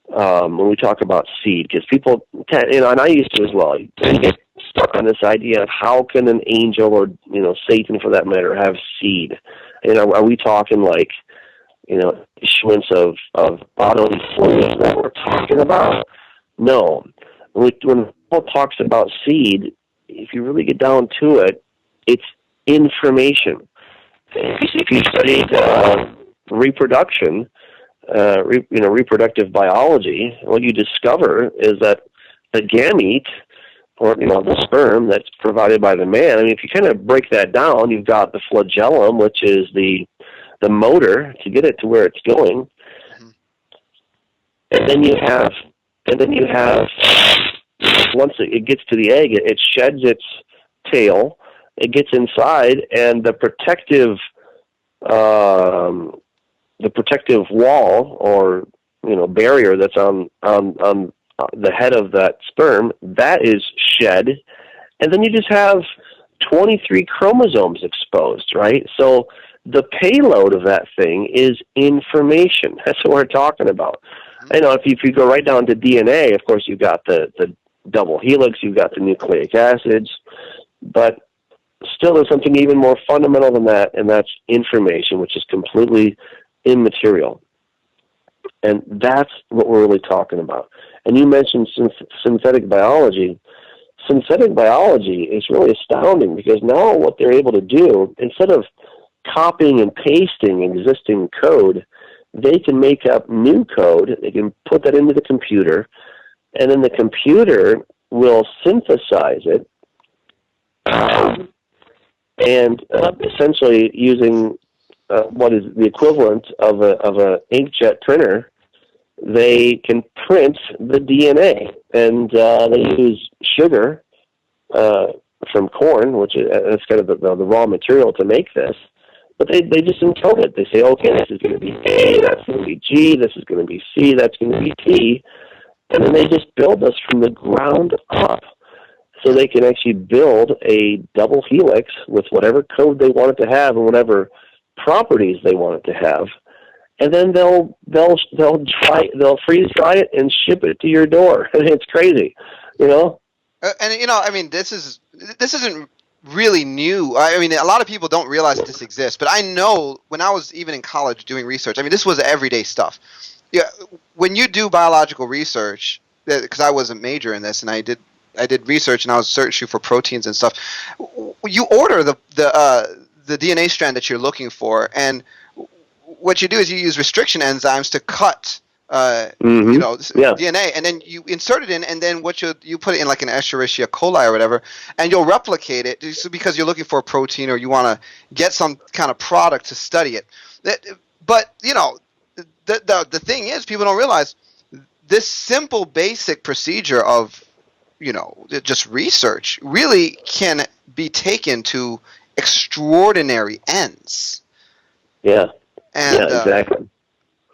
when we talk about seed, because people tend, and I used to as well, get stuck on this idea of how can an angel or Satan for that matter have seed? Are we talking like issuance of bodily fluids that we're talking about? No. When Paul talks about seed, if you really get down to it, it's information. If you studied reproduction, reproductive biology, what you discover is that the gamete, or the sperm that's provided by the man. I mean, if you kind of break that down, you've got the flagellum, which is the motor to get it to where it's going, Mhm. and then you have once it gets to the egg, it sheds its tail, it gets inside, and the protective wall or barrier that's on the head of that sperm, that is shed, and then you just have 23 chromosomes exposed, right? So the payload of that thing is information. That's what we're talking about. Mhm. If you go right down to DNA, of course you've got the double helix, you've got the nucleic acids, but still there's something even more fundamental than that, and that's information, which is completely immaterial. And that's what we're really talking about. And you mentioned synthetic biology. Synthetic biology is really astounding because now what they're able to do, instead of copying and pasting existing code, they can make up new code. They can put that into the computer, and then the computer will synthesize it, and essentially using what is the equivalent of a inkjet printer, they can print the DNA, and they use sugar from corn, which is that's kind of the raw material to make this. But they just encode it. They say, okay, this is going to be A, that's going to be G, this is going to be C, that's going to be T, and then they just build this from the ground up. So they can actually build a double helix with whatever code they want it to have and whatever properties they want it to have, and then they'll freeze dry it and ship it to your door. It's crazy, And I mean, this isn't really new. I mean, a lot of people don't realize that this exists, but I know when I was even in college doing research, I mean, this was everyday stuff. Yeah, when you do biological research, because I was a major in this, and I did research, and I was searching for proteins and stuff. You order the DNA strand that you're looking for, and what you do is you use restriction enzymes to cut Yeah. DNA, and then you insert it in, and then what you put it in like an Escherichia coli or whatever, and you'll replicate it because you're looking for a protein or you want to get some kind of product to study it. But the thing is, people don't realize this simple basic procedure of just research really can be taken to extraordinary ends. Yeah. And Yeah. Exactly.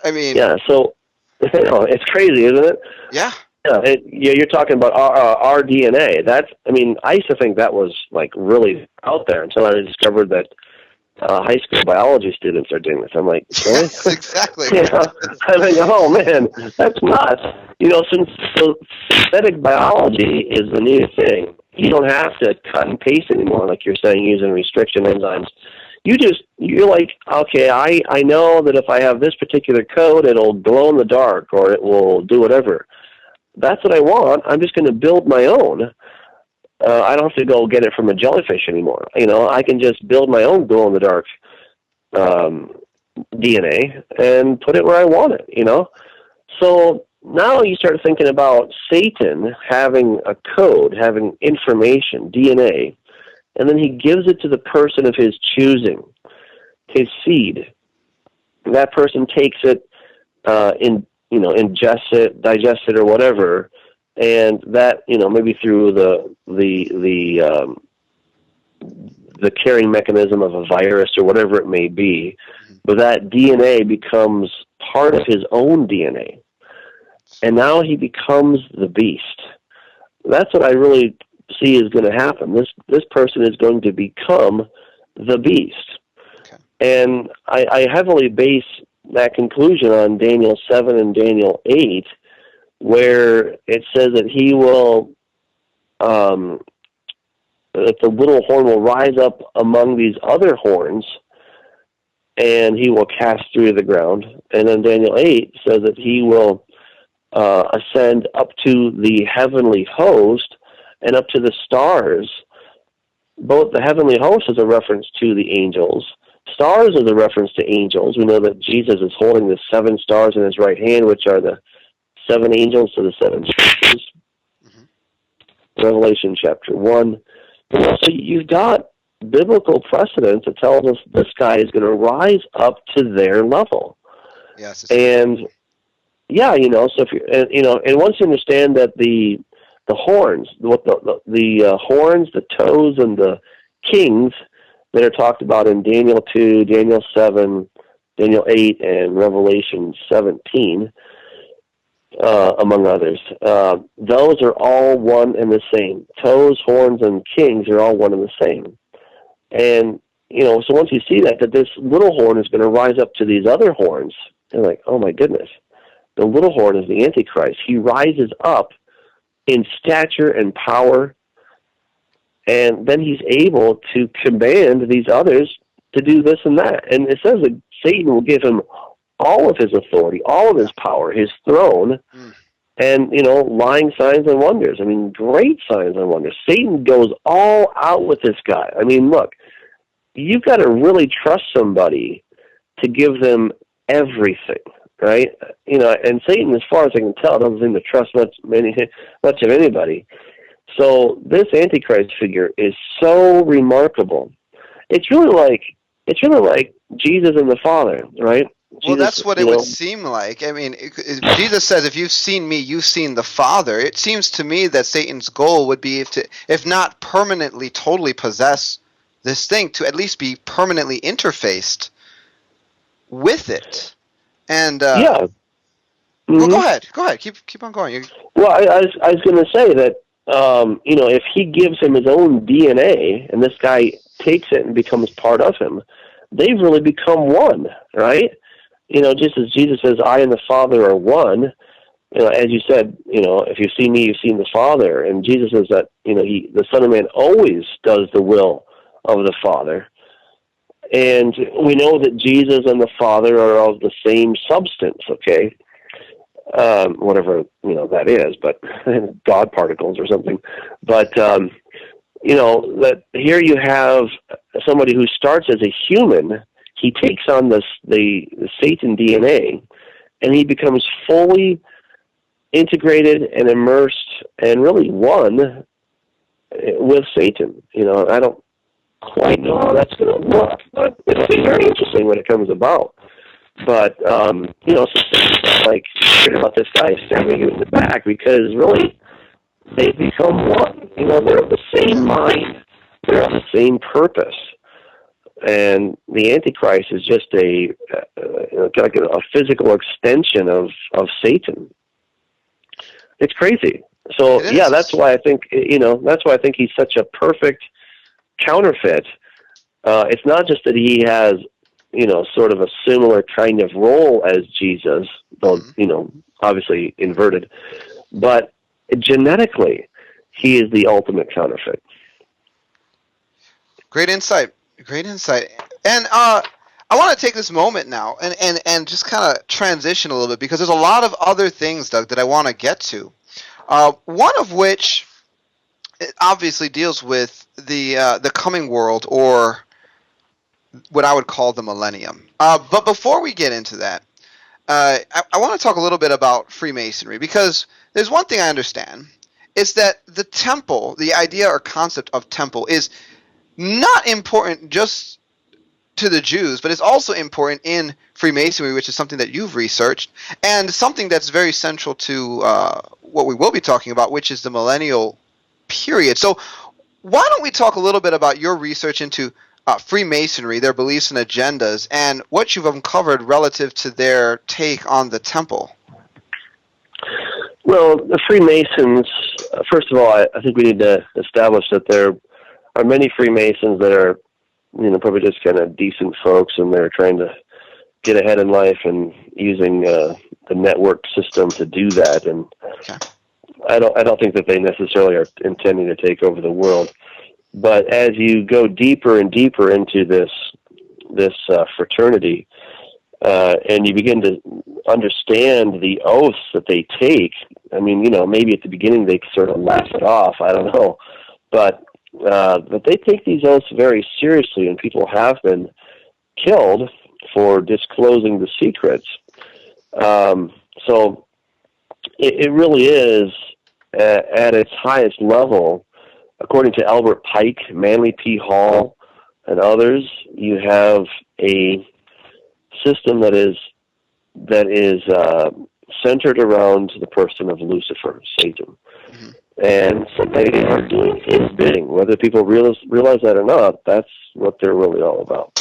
I mean, Yeah. So it's crazy, isn't it? yeah. Yeah, you're talking about our DNA. I used to think that was like really out there until I discovered that high school biology students are doing this. I'm like, really? Yes, exactly. I'm like, oh man, that's nuts. So synthetic biology is the new thing. You don't have to cut and paste anymore, like you're saying, using restriction enzymes. You're like, okay, I know that if I have this particular code, it'll glow in the dark or it will do whatever. That's what I want. I'm just going to build my own. I don't have to go get it from a jellyfish anymore. I can just build my own glow-in-the-dark DNA and put it where I want it, So now you start thinking about Satan having a code, having information, DNA, and then he gives it to the person of his choosing, his seed. That person takes it, ingests it, digests it, or whatever, and that maybe through the carrying mechanism of a virus or whatever it may be, but that DNA becomes part of his own DNA, and now he becomes the beast. That's what I really see is going to happen. This person is going to become the beast, Okay. and I heavily base that conclusion on Daniel 7 and Daniel 8, where it says that he will, that the little horn will rise up among these other horns, and he will cast through the ground. And then Daniel 8 says that he will ascend up to the heavenly host and up to the stars. Both the heavenly host is a reference to the angels, Stars is a reference to angels. We know that Jesus is holding the 7 stars in his right hand, which are the 7 angels to the 7 churches. Mm-hmm. Revelation chapter 1. So you've got biblical precedent that tells us this guy is going to rise up to their level. Yes. And yeah, so if you and once you understand that the horns, the horns, the toes, and the kings that are talked about in Daniel 2, Daniel 7, Daniel 8, and Revelation 17, among others, those are all one and the same. Toes, horns, and kings are all one and the same. And, so once you see that this little horn is going to rise up to these other horns, you're like, oh my goodness. The little horn is the Antichrist. He rises up in stature and power, and then he's able to command these others to do this and that. And it says that Satan will give him all of his authority, all of his power, his throne, and, lying signs and wonders. I mean, great signs and wonders. Satan goes all out with this guy. I mean, look, you've got to really trust somebody to give them everything, right? And Satan, as far as I can tell, doesn't seem to trust much of anybody. So this Antichrist figure is so remarkable. It's really like Jesus and the Father, right? Well, that's what it would seem like. I mean, Jesus says, if you've seen me, you've seen the Father. It seems to me that Satan's goal would be, if not permanently, totally possess this thing, to at least be permanently interfaced with it. And yeah. Mm-hmm. Well, go ahead. Keep on going. Well, I was going to say that if he gives him his own DNA, and this guy takes it and becomes part of him, they've really become one, right? Just as Jesus says, I and the Father are one, as you said, if you've seen me, you've seen the Father. And Jesus says that, the Son of Man always does the will of the Father. And we know that Jesus and the Father are of the same substance, okay? Whatever, that is, but God particles or something. But, that here you have somebody who starts as a human. He takes on the Satan DNA, and he becomes fully integrated and immersed and really one with Satan. I don't quite know how that's going to look, but it'll be very interesting when it comes about. But, like, about this guy stabbing you in the back, because really, they become one. They're of the same mind. They're of the same purpose. And the Antichrist is just a physical extension of Satan. It's crazy. So yeah, that's why I think he's such a perfect counterfeit. It's not just that he has sort of a similar kind of role as Jesus, though obviously inverted, but genetically he is the ultimate counterfeit. Great insight. And I want to take this moment now and just kind of transition a little bit, because there's a lot of other things, Doug, that I want to get to. One of which obviously deals with the coming world, or what I would call the millennium. But before we get into that, I want to talk a little bit about Freemasonry, because there's one thing I understand, is that the temple, the idea or concept of temple, is not important just to the Jews, but it's also important in Freemasonry, which is something that you've researched, and something that's very central to what we will be talking about, which is the millennial period. So why don't we talk a little bit about your research into Freemasonry, their beliefs and agendas, and what you've uncovered relative to their take on the temple? Well, the Freemasons, first of all, I think we need to establish that there are many Freemasons that are, probably just kind of decent folks, and they're trying to get ahead in life and using the network system to do that. And okay. I don't think that they necessarily are intending to take over the world. But as you go deeper and deeper into this fraternity, and you begin to understand the oaths that they take, I mean, maybe at the beginning they sort of laugh it off, I don't know, but they take these oaths very seriously, and people have been killed for disclosing the secrets. So it really is at its highest level, according to Albert Pike, Manly P. Hall, and others. You have a system that is centered around the person of Lucifer, Satan. Mm-hmm. And so they are doing his bidding. Whether people realize that or not, that's what they're really all about.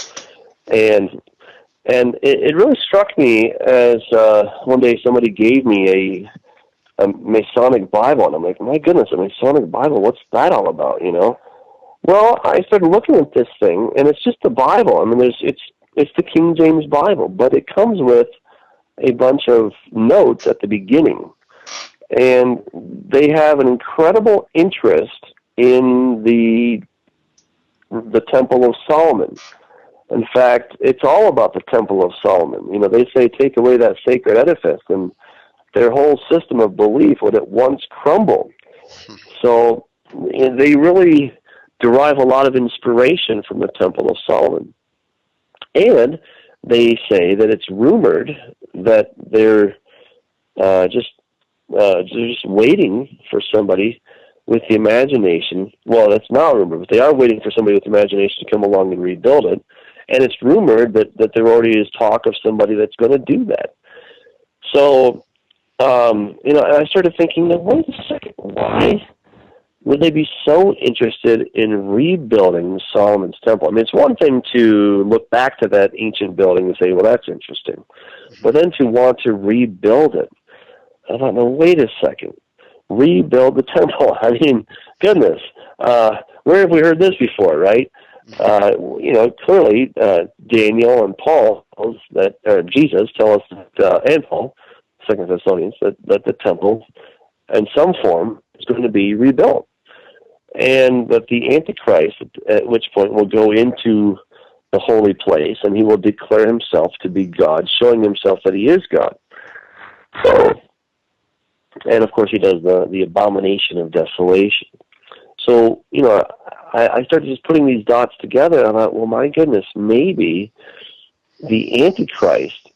And it really struck me as one day somebody gave me a Masonic Bible, and I'm like, my goodness, a Masonic Bible, what's that all about, you know? Well, I started looking at this thing, and it's just the Bible. I mean, it's the King James Bible, but it comes with a bunch of notes at the beginning. And they have an incredible interest in the Temple of Solomon. In fact, it's all about the Temple of Solomon. You know, they say take away that sacred edifice, and their whole system of belief would at once crumble. So they really derive a lot of inspiration from the Temple of Solomon. And they say that it's rumored that they're just waiting for somebody with the imagination. Well, that's not rumored, but they are waiting for somebody with the imagination to come along and rebuild it. And it's rumored that there already is talk of somebody that's going to do that. So, you know, I started thinking, wait a second, why would they be so interested in rebuilding Solomon's temple? I mean, it's one thing to look back to that ancient building and say, well, that's interesting. But then to want to rebuild it, I thought, no, wait a second. Rebuild the temple. I mean, goodness, where have we heard this before, right? You know, clearly Daniel and Paul, Jesus tell us that, and Paul, 2 Thessalonians, that the temple in some form is going to be rebuilt. And that the Antichrist, at which point, will go into the holy place and he will declare himself to be God, showing himself that he is God. So, and of course he does the abomination of desolation. So, you know, I started just putting these dots together, and I thought, well, my goodness, maybe the Antichrist,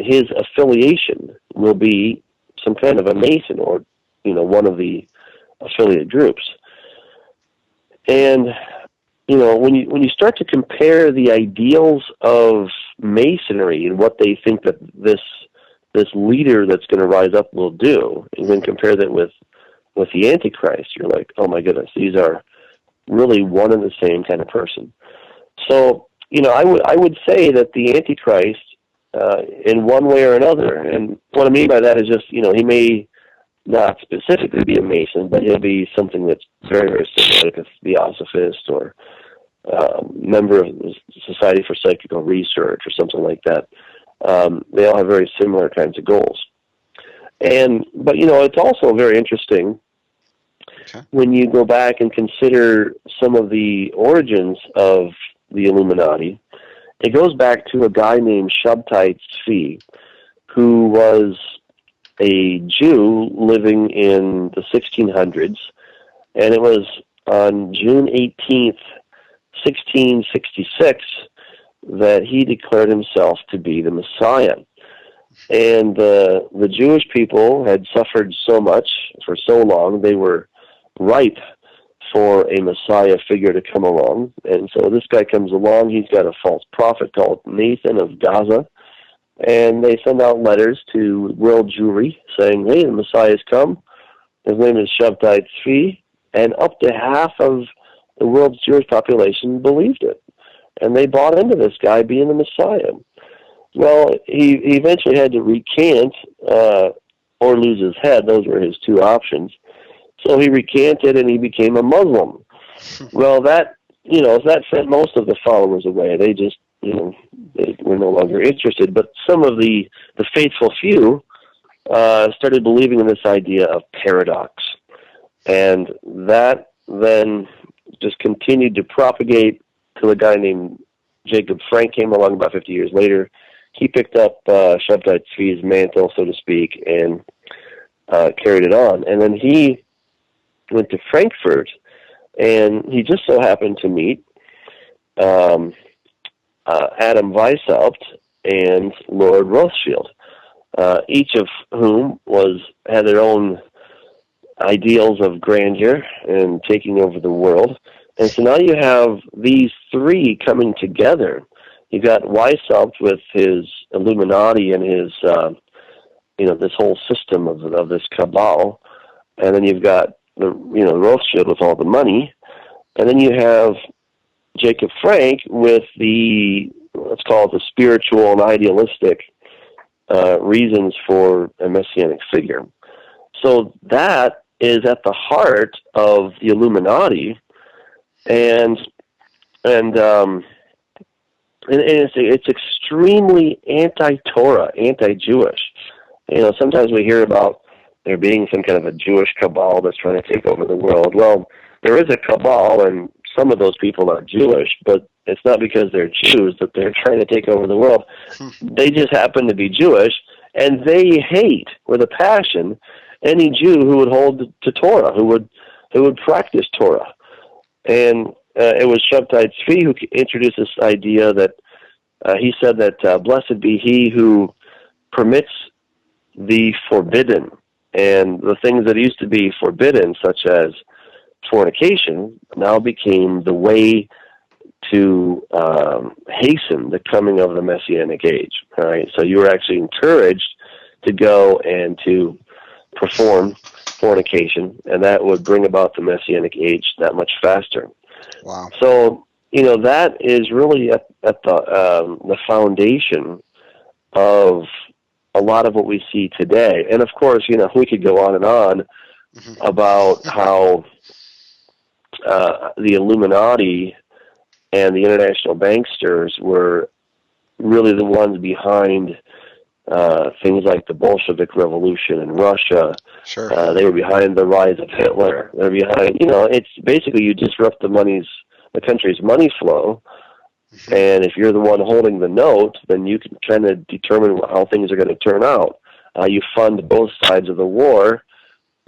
his affiliation will be some kind of a Mason or, you know, one of the affiliate groups. And, you know, when you start to compare the ideals of Masonry and what they think that this leader that's going to rise up will do, and then compare that with the Antichrist, you're like, oh my goodness, these are really one and the same kind of person. So, you know, I would say that the Antichrist, in one way or another, and what I mean by that is just, you know, he may not specifically be a Mason, but he'll be something that's very, very similar, like a Theosophist or member of the Society for Psychical Research or something like that. They all have very similar kinds of goals. But, you know, it's also very interesting when you go back and consider some of the origins of the Illuminati. It goes back to a guy named Shabtai Tzvi, who was a Jew living in the 1600s, and it was on June 18th, 1666, that he declared himself to be the Messiah. And the Jewish people had suffered so much for so long, they were ripe for a Messiah figure to come along. And so this guy comes along, he's got a false prophet called Nathan of Gaza, and they send out letters to world Jewry saying, hey, the Messiah's come. His name is Shabtai Tzvi, and up to half of the world's Jewish population believed it. And they bought into this guy being the Messiah. Well, he eventually had to recant or lose his head. Those were his two options. So he recanted and he became a Muslim. Well, that sent most of the followers away. They just, they were no longer interested. But some of the faithful few started believing in this idea of paradox. And that then just continued to propagate till a guy named Jacob Frank came along about 50 years later. He picked up Shabtai Tzvi's mantle, so to speak, and carried it on. And then he went to Frankfurt, and he just so happened to meet Adam Weishaupt and Lord Rothschild, each of whom had their own ideals of grandeur and taking over the world. And so now you have these three coming together. You got Weishaupt with his Illuminati and his, this whole system of this cabal, and then you've got the Rothschild with all the money, and then you have Jacob Frank with the, let's call it, the spiritual and idealistic reasons for a messianic figure. So that is at the heart of the Illuminati, and it's extremely anti-Torah, anti-Jewish. Sometimes we hear about there being some kind of a Jewish cabal that's trying to take over the world. Well, there is a cabal, and some of those people are Jewish, but it's not because they're Jews that they're trying to take over the world. They just happen to be Jewish, and they hate with a passion any Jew who would hold to Torah, who would practice Torah. And it was Shabtai Tzvi who introduced this idea that he said that blessed be he who permits the forbidden, and the things that used to be forbidden, such as fornication, now became the way to hasten the coming of the Messianic age. All right, so you were actually encouraged to go and to perform fornication, and that would bring about the Messianic age that much faster. Wow. So that is really at the foundation of a lot of what we see today. And of course, we could go on and on about how the Illuminati and the international banksters were really the ones behind things like the Bolshevik Revolution in Russia. Sure. They were behind the rise of Hitler. They're behind, it's basically you disrupt the country's money flow. And if you're the one holding the note, then you can kind of determine how things are going to turn out. You fund both sides of the war,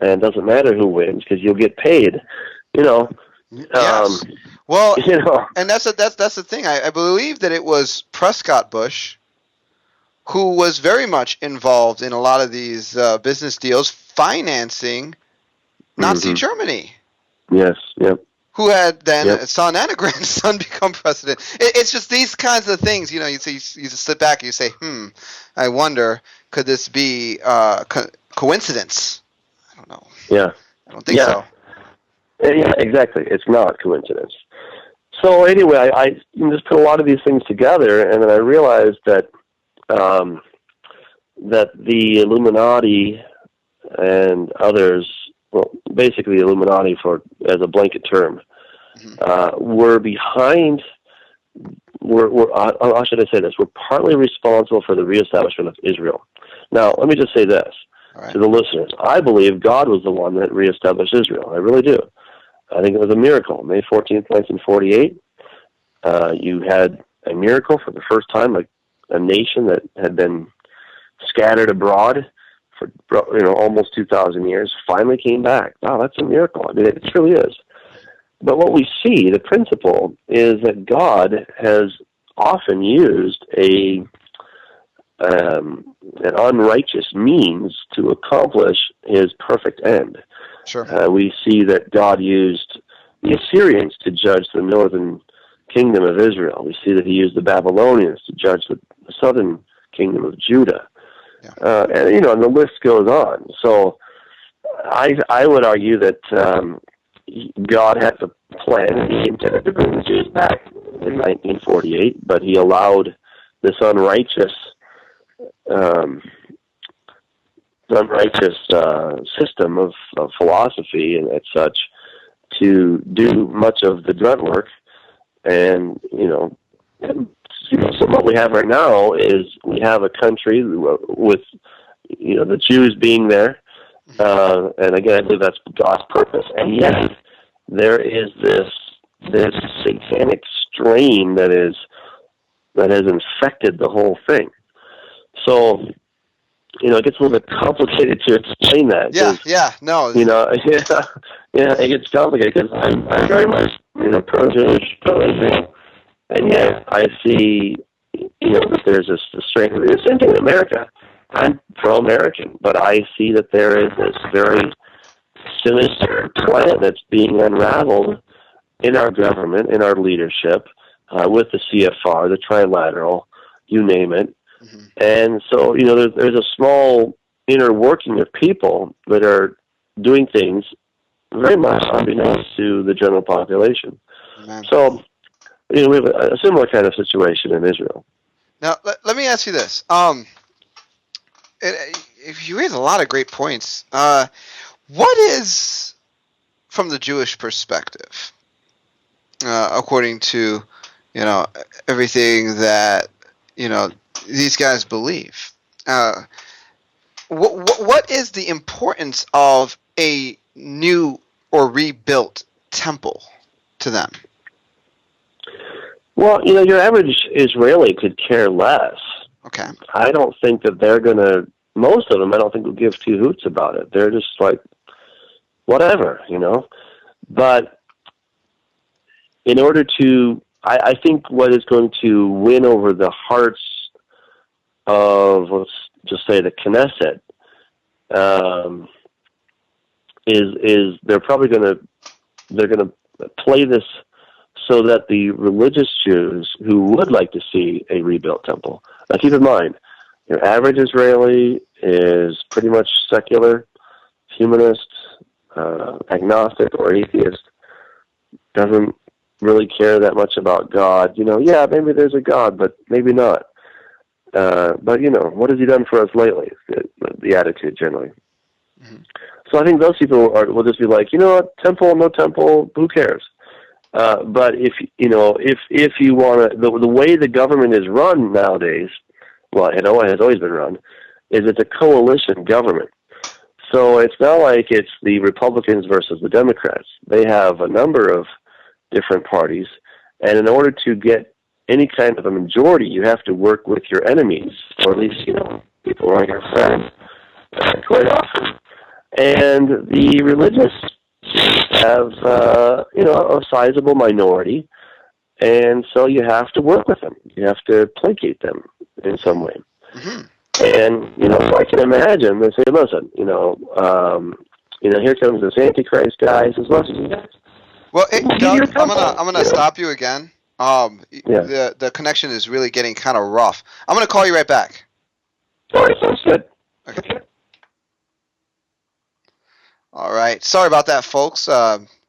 and it doesn't matter who wins because you'll get paid. Yes. Well, and that's the thing. I believe that it was Prescott Bush who was very much involved in a lot of these business deals, financing Nazi Germany. Yes. Yep. Who had then a son and a grandson become president. It's just these kinds of things, you just sit back and you say, I wonder, could this be coincidence? I don't know. Yeah. I don't think so. Yeah, exactly. It's not coincidence. So anyway, I just put a lot of these things together, and then I realized that that the Illuminati and others, well, basically Illuminati as a blanket term, were behind. How should I say this? We're partly responsible for the reestablishment of Israel. Now, let me just say this to the listeners. I believe God was the one that reestablished Israel. I really do. I think it was a miracle. May 14th, 1948, you had a miracle for the first time, a nation that had been scattered abroad for almost 2,000 years finally came back. Wow, that's a miracle. I mean, it truly is. But what we see, the principle, is that God has often used an unrighteous means to accomplish his perfect end. Sure. We see that God used the Assyrians to judge the northern kingdom of Israel. We see that he used the Babylonians to judge the southern kingdom of Judah. Yeah. And the list goes on. So I would argue that God had the plan, and he intended to bring the Jews back in 1948, but he allowed this unrighteous system of philosophy and such to do much of the grunt work. And so what we have right now is we have a country with the Jews being there, and again, I believe that's God's purpose. And yet, there is this satanic strain that has infected the whole thing. So, it gets a little bit complicated to explain that. No. It gets complicated because I'm very much pro-Jewish, pro-Israel. And yet I see, that there's this strength. The same thing in America. I'm pro-American, but I see that there is this very sinister plan that's being unraveled in our government, in our leadership, with the CFR, the Trilateral, you name it. Mm-hmm. And so, there's a small inner working of people that are doing things very much unbeknownst to the general population. Amen. So, we have a similar kind of situation in Israel. Now, let me ask you this. If you raise a lot of great points, what is, from the Jewish perspective, according to, everything that, these guys believe, what is the importance of a new or rebuilt temple to them? Well, your average Israeli could care less. Okay. I don't think that they're going to, most of them, I don't think will give two hoots about it. They're just like, whatever, But in order to, I think what is going to win over the hearts of, let's just say, the Knesset, is they're probably they're going to play this so that the religious Jews who would like to see a rebuilt temple. Now keep in mind, your average Israeli is pretty much secular, humanist, agnostic, or atheist, doesn't really care that much about God. Yeah, maybe there's a God, but maybe not. But, what has he done for us lately? The attitude generally. Mm-hmm. So I think those people will just be like, temple, no temple, who cares? But if you want to, the way the government is run nowadays, well, it has always been run, is it's a coalition government. So it's not like it's the Republicans versus the Democrats. They have a number of different parties, and in order to get any kind of a majority, you have to work with your enemies, or at least, people who are your friends, quite often. And the religious have, a sizable minority, and so you have to work with them. You have to placate them in some way. Mm-hmm. And, so I can imagine they say, listen, here comes this Antichrist guy. He says, listen, well, Doug, I'm gonna stop you again. The connection is really getting kind of rough. I'm gonna call you right back. All right, sounds good. Okay. All right. Sorry about that, folks.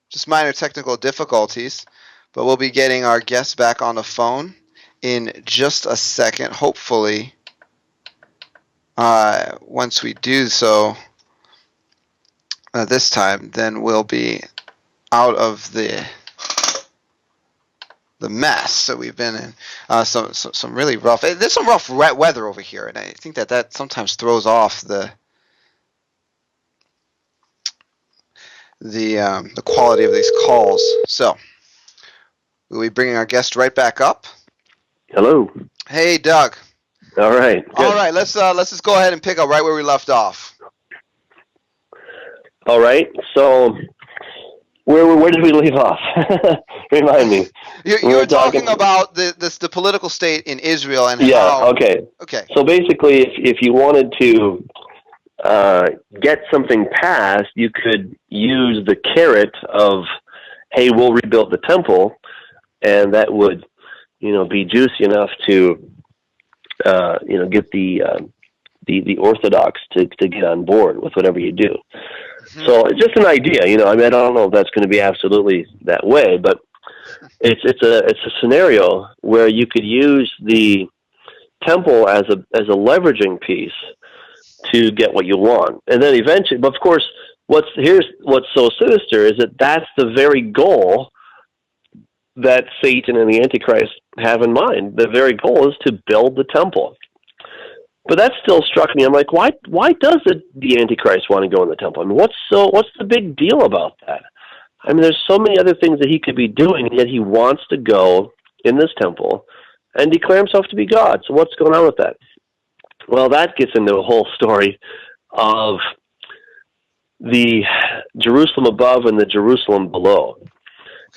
Just minor technical difficulties, but we'll be getting our guests back on the phone in just a second. Hopefully, once we do so this time, then we'll be out of the mess that we've been in. Some really rough. There's some rough weather over here, and I think that sometimes throws off the quality of these calls. So we'll be bringing our guest right back up. Hello. Hey, Doug. All right. Good. All right. Let's just go ahead and pick up right where we left off. All right. So where did we leave off? Remind me. You were talking about the political state in Israel and how. Yeah. Okay. Okay. So basically, if you wanted to get something passed, you could use the carrot of, hey, we'll rebuild the temple, and that would, be juicy enough to, get the Orthodox to get on board with whatever you do. Mm-hmm. So it's just an idea, I don't know if that's going to be absolutely that way, but it's a scenario where you could use the temple as a leveraging piece to get what you want. And then eventually, but of course, what's so sinister is that that's the very goal that Satan and the Antichrist have in mind. The very goal is to build the temple. But that still struck me. I'm like, why does the Antichrist want to go in the temple? I mean, what's the big deal about that? I mean, there's so many other things that he could be doing, and yet he wants to go in this temple and declare himself to be God. So what's going on with that? Well, that gets into a whole story of the Jerusalem above and the Jerusalem below.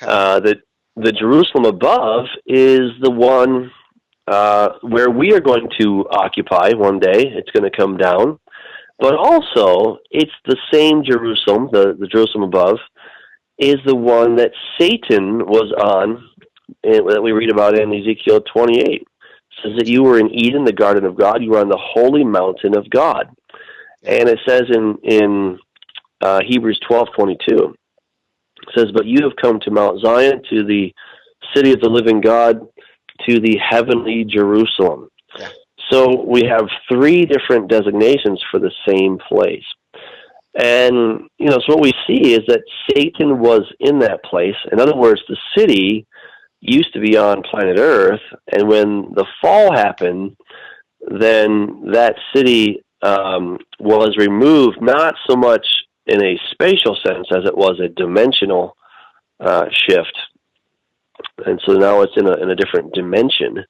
Okay. the Jerusalem above is the one where we are going to occupy one day. It's going to come down. But also, it's the same Jerusalem, the Jerusalem above, is the one that Satan was on, that we read about in Ezekiel 28. It says that you were in Eden, the garden of God. You were on the holy mountain of God. And it says in Hebrews 12:22, it says, but you have come to Mount Zion, to the city of the living God, to the heavenly Jerusalem. Yeah. So we have three different designations for the same place. And, so what we see is that Satan was in that place. In other words, the city used to be on planet Earth, and when the fall happened, then that city was removed, not so much in a spatial sense as it was a dimensional shift. And so now it's in a different dimension.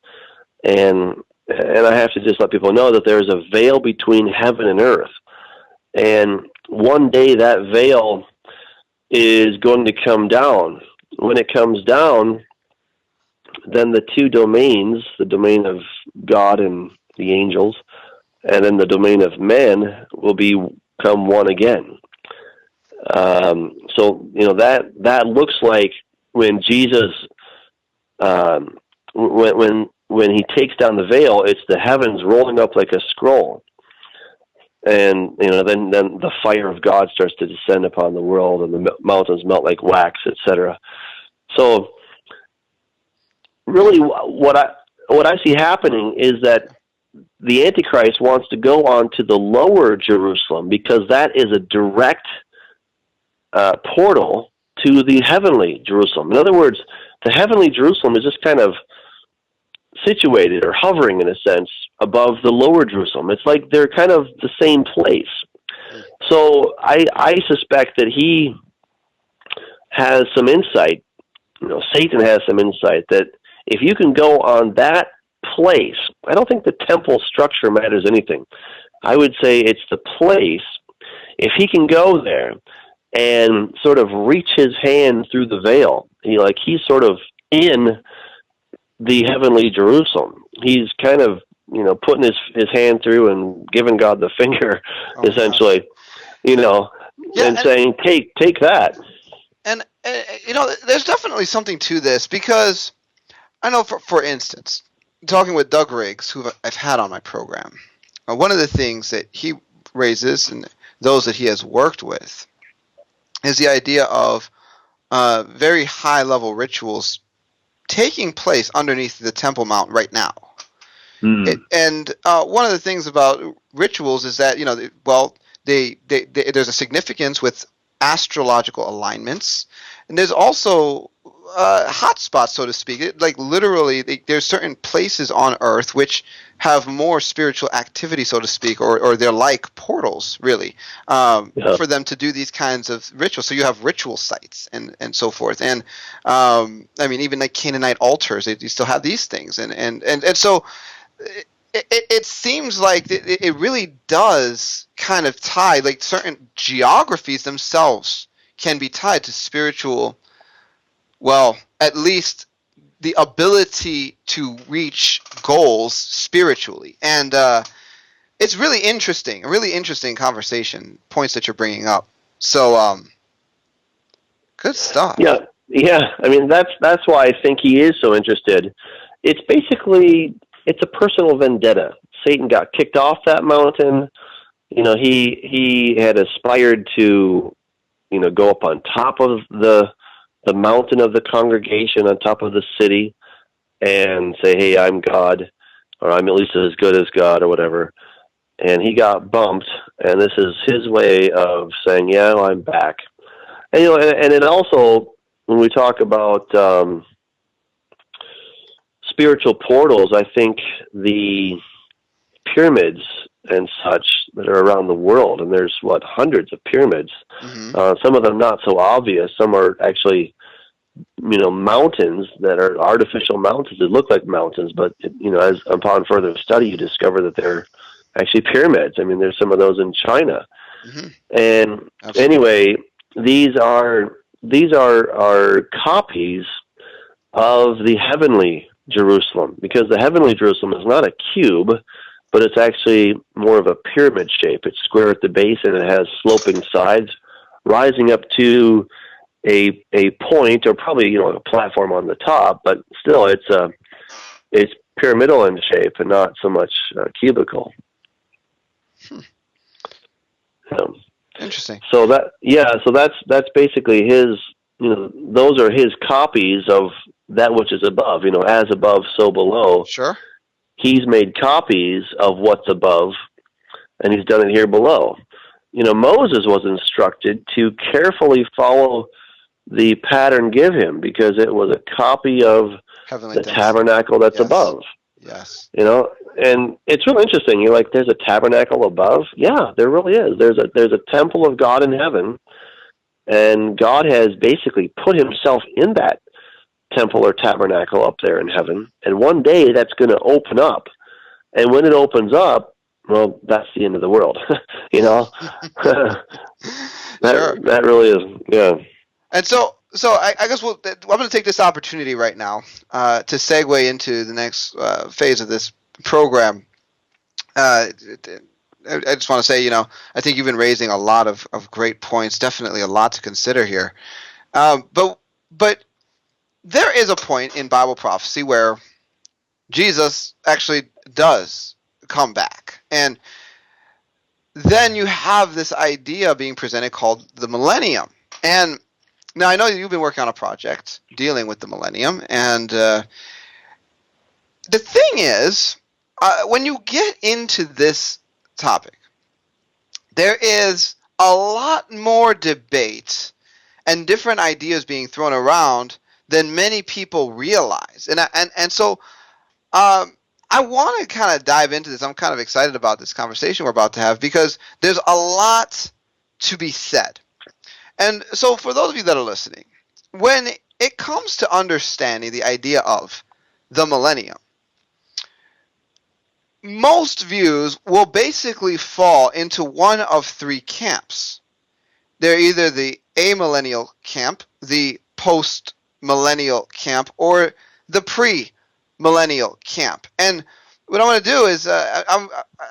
And I have to just let people know that there's a veil between heaven and earth. And one day that veil is going to come down. When it comes down, then the two domains, the domain of God and the angels, and then the domain of men, will become one again. So that looks like when Jesus, when he takes down the veil, it's the heavens rolling up like a scroll. And, then the fire of God starts to descend upon the world, and the mountains melt like wax, etc. So really what I see happening is that the Antichrist wants to go on to the lower Jerusalem, because that is a direct portal to the heavenly Jerusalem. In other words, the heavenly Jerusalem is just kind of situated or hovering, in a sense, above the lower Jerusalem. It's like they're kind of the same place. So I suspect that he has some insight, Satan has some insight, that if you can go on that place, I don't think the temple structure matters anything. I would say it's the place. If he can go there and sort of reach his hand through the veil, he's sort of in the heavenly Jerusalem. He's kind of, putting his hand through and giving God the finger, essentially, and saying, take that. And, there's definitely something to this, because I know, for instance, talking with Doug Riggs, who I've had on my program, one of the things that he raises, and those that he has worked with, is the idea of very high-level rituals taking place underneath the Temple Mount right now. And one of the things about rituals is that, there's a significance with astrological alignments, and there's also hotspots, so to speak. Literally, there's certain places on Earth which have more spiritual activity, so to speak, or they're like portals, really, for them to do these kinds of rituals. So you have ritual sites and so forth. And even like Canaanite altars, you still have these things. And so it seems like it really does kind of tie, like certain geographies themselves can be tied to spiritual, well, at least the ability to reach goals spiritually. And it's really interesting, a really interesting conversation, points that you're bringing up. So, good stuff. Yeah. That's why I think he is so interested. It's basically, it's a personal vendetta. Satan got kicked off that mountain. He had aspired to, go up on top of the mountain of the congregation, on top of the city, and say, hey, I'm God, or I'm at least as good as God, or whatever. And he got bumped, and this is his way of saying, yeah, I'm back. And, and it also, when we talk about spiritual portals, I think the pyramids and such that are around the world, and there's hundreds of pyramids. Some of them not so obvious. Some are actually, mountains that are artificial mountains that look like mountains, but as upon further study, you discover that they're actually pyramids. There's some of those in China. And Absolutely. Anyway, these are copies of the heavenly Jerusalem, because the heavenly Jerusalem is not a cube, but it's actually more of a pyramid shape. It's square at the base, and it has sloping sides rising up to a point, or probably a platform on the top, but still it's pyramidal in shape and not so much cubical. Interesting. So that's basically his. Those are his copies of that which is above. As above, so below. Sure. He's made copies of what's above, and he's done it here below. Moses was instructed to carefully follow the pattern give him, because it was a copy of Heavenly the things. tabernacle that's above. Yes. And it's really interesting. You're like, there's a tabernacle above? Yeah, there really is. There's a temple of God in heaven, and God has basically put himself in that temple or tabernacle up there in heaven. And one day that's going to open up. And when it opens up, well, that's the end of the world. Sure. That really is, yeah. And so I guess I'm going to take this opportunity right now to segue into the next phase of this program. I just want to say, I think you've been raising a lot of great points. Definitely a lot to consider here. But there is a point in Bible prophecy where Jesus actually does come back, and then you have this idea being presented called the millennium. And now I know you've been working on a project dealing with the millennium, and the thing is, when you get into this topic, there is a lot more debate and different ideas being thrown around than many people realize. And so I want to kind of dive into this. I'm kind of excited about this conversation we're about to have, because there's a lot to be said. And so for those of you that are listening, when it comes to understanding the idea of the millennium, most views will basically fall into one of three camps. They're either the amillennial camp, the post-millennial camp, or the pre-millennial camp. And what I want to do is I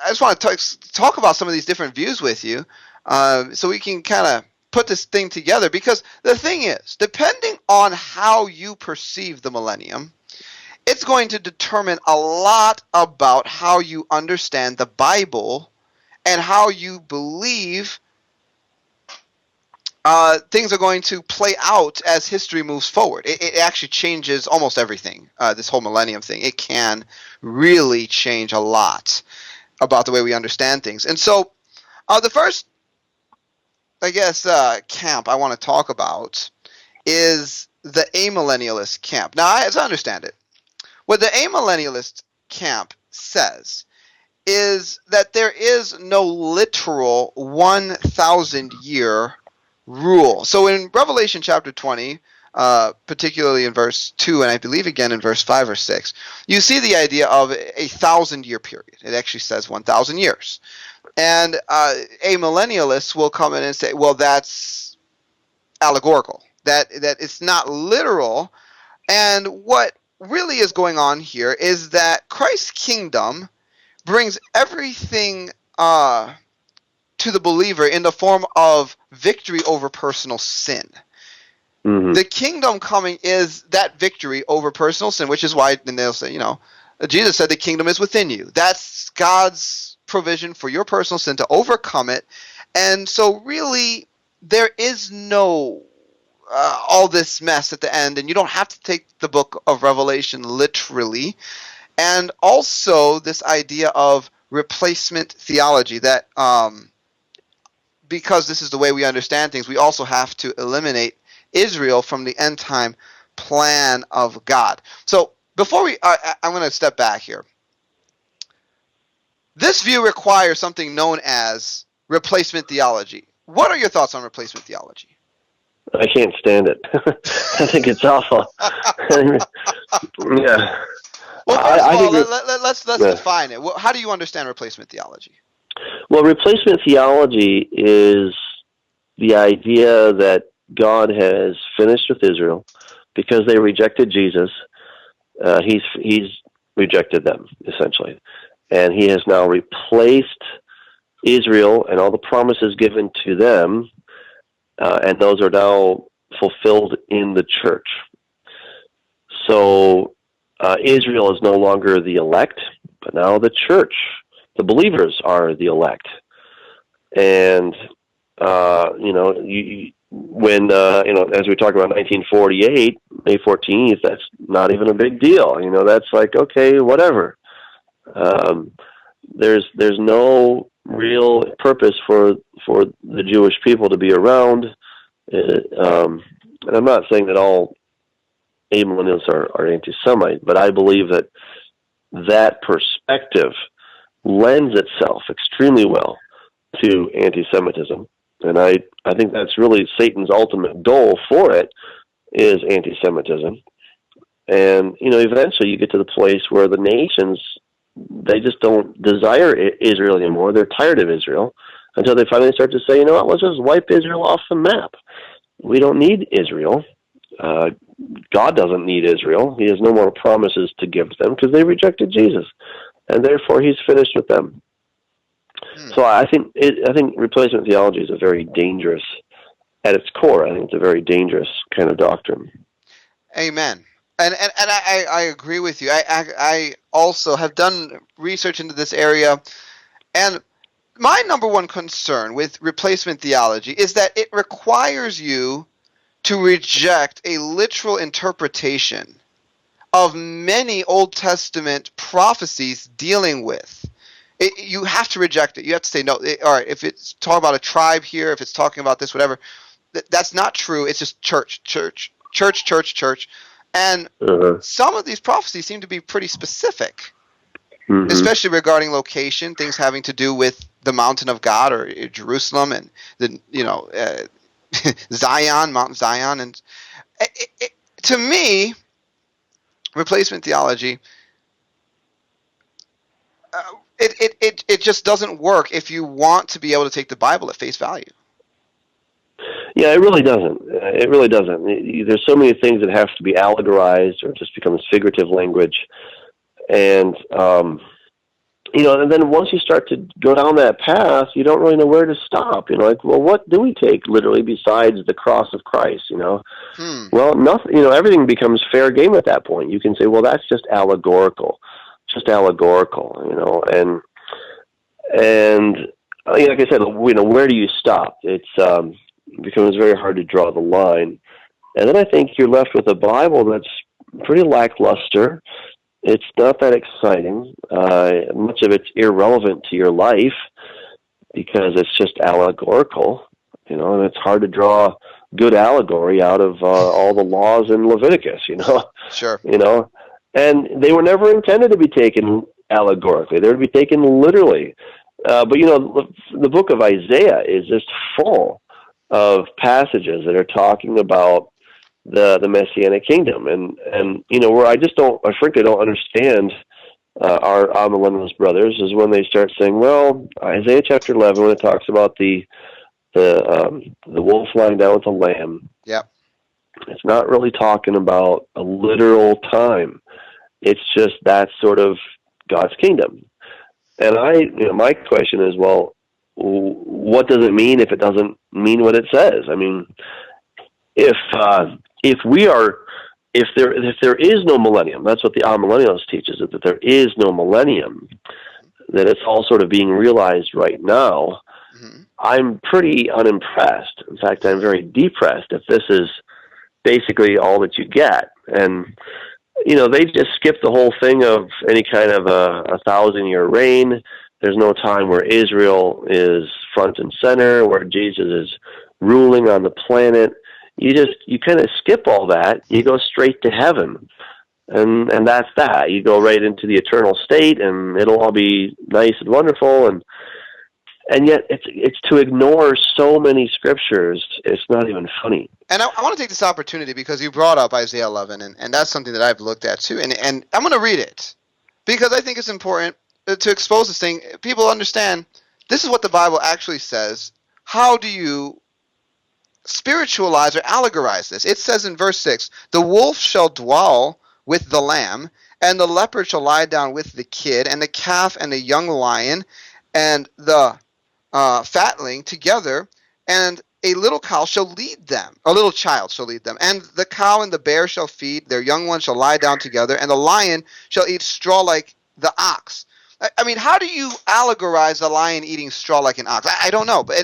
just want to talk about some of these different views with you, so we can kind of put this thing together. Because the thing is, depending on how you perceive the millennium, it's going to determine a lot about how you understand the Bible and how you believe things are going to play out as history moves forward. It actually changes almost everything, this whole millennium thing. It can really change a lot about the way we understand things. And so the first, I guess, camp I want to talk about is the amillennialist camp. Now, as I understand it, what the amillennialist camp says is that there is no literal 1,000-year rule. So in Revelation chapter 20, particularly in verse 2, and I believe again in verse 5 or 6, you see the idea of a 1,000-year period. It actually says 1,000 years. And amillennialists will come in and say, well, that's allegorical, that it's not literal. And what really is going on here is that Christ's kingdom brings everything to the believer in the form of victory over personal sin. Mm-hmm. The kingdom coming is that victory over personal sin, which is why then they'll say, Jesus said the kingdom is within you. That's God's provision for your personal sin to overcome it. And so really there is no all this mess at the end, and you don't have to take the book of Revelation literally. And also this idea of replacement theology, that because this is the way we understand things, we also have to eliminate Israel from the end time plan of God. So before I'm going to step back here. This view requires something known as replacement theology. What are your thoughts on replacement theology? I can't stand it. I think it's awful. Yeah. Well, first of all, let's define it. How do you understand replacement theology? Well, replacement theology is the idea that God has finished with Israel. because they rejected Jesus, he's rejected them, essentially. And he has now replaced Israel and all the promises given to them, and those are now fulfilled in the church. So Israel is no longer the elect, but now the church, the believers, are the elect. And as we talk about 1948, May 14th, that's not even a big deal. That's like, okay, whatever. There's no real purpose for the Jewish people to be around. And I'm not saying that all amillennialists are anti-Semite, but I believe that perspective lends itself extremely well to anti-Semitism. And I think that's really Satan's ultimate goal for it, is anti-Semitism. And, eventually you get to the place where the nations, they just don't desire Israel anymore. They're tired of Israel, until they finally start to say, you know what, let's just wipe Israel off the map. We don't need Israel. God doesn't need Israel. He has no more promises to give them because they rejected Jesus. And therefore he's finished with them. So I think replacement theology is a very dangerous, at its core, I think it's a very dangerous kind of doctrine. Amen. And I agree with you. I also have done research into this area, and my number one concern with replacement theology is that it requires you to reject a literal interpretation of many Old Testament prophecies dealing with. You have to reject it. You have to say, no, all right, if it's talking about a tribe here, if it's talking about this, whatever, that's not true. It's just church. And some of these prophecies seem to be pretty specific, especially regarding location, things having to do with the mountain of God or Jerusalem and the Zion, Mount Zion. And to me, replacement theology, it just doesn't work if you want to be able to take the Bible at face value. Yeah, it really doesn't. It really doesn't. There's so many things that have to be allegorized, or it just becomes figurative language. And, and then once you start to go down that path, you don't really know where to stop. What do we take literally besides the cross of Christ, Well, nothing, everything becomes fair game at that point. You can say, well, that's just allegorical. And like I said, where do you stop? It becomes very hard to draw the line. And then I think you're left with a Bible that's pretty lackluster. It's not that exciting. Much of it's irrelevant to your life because it's just allegorical, and it's hard to draw good allegory out of all the laws in Leviticus, Sure. And they were never intended to be taken allegorically. They were to be taken literally. But the book of Isaiah is just full of passages that are talking about the Messianic kingdom, and where I frankly don't understand our amillennialist brothers is when they start saying, well, Isaiah chapter 11, when it talks about the wolf lying down with the lamb, it's not really talking about a literal time. It's just that sort of God's kingdom. And my question is, well, what does it mean if it doesn't mean what it says? I mean, if there is no millennium, that's what the amillennialist teaches, that there is no millennium, that it's all sort of being realized right now. I'm pretty unimpressed. In fact, I'm very depressed if this is basically all that you get. And they just skipped the whole thing of any kind of a 1,000-year reign. There's no time where Israel is front and center, where Jesus is ruling on the planet. You kind of skip all that. You go straight to heaven, and that's that. You go right into the eternal state, and it'll all be nice and wonderful. And yet, it's to ignore so many scriptures. It's not even funny. And I want to take this opportunity because you brought up Isaiah 11, and that's something that I've looked at too. And I'm going to read it because I think it's important to expose this thing. People understand this is what the Bible actually says. How do you spiritualize or allegorize this. It says in verse 6, the wolf shall dwell with the lamb, and the leopard shall lie down with the kid, and the calf and the young lion, and the fatling together, and a little cow shall lead them. A little child shall lead them. And the cow and the bear shall feed, their young ones shall lie down together, and the lion shall eat straw like the ox. I mean, how do you allegorize the lion eating straw like an ox? I don't know, but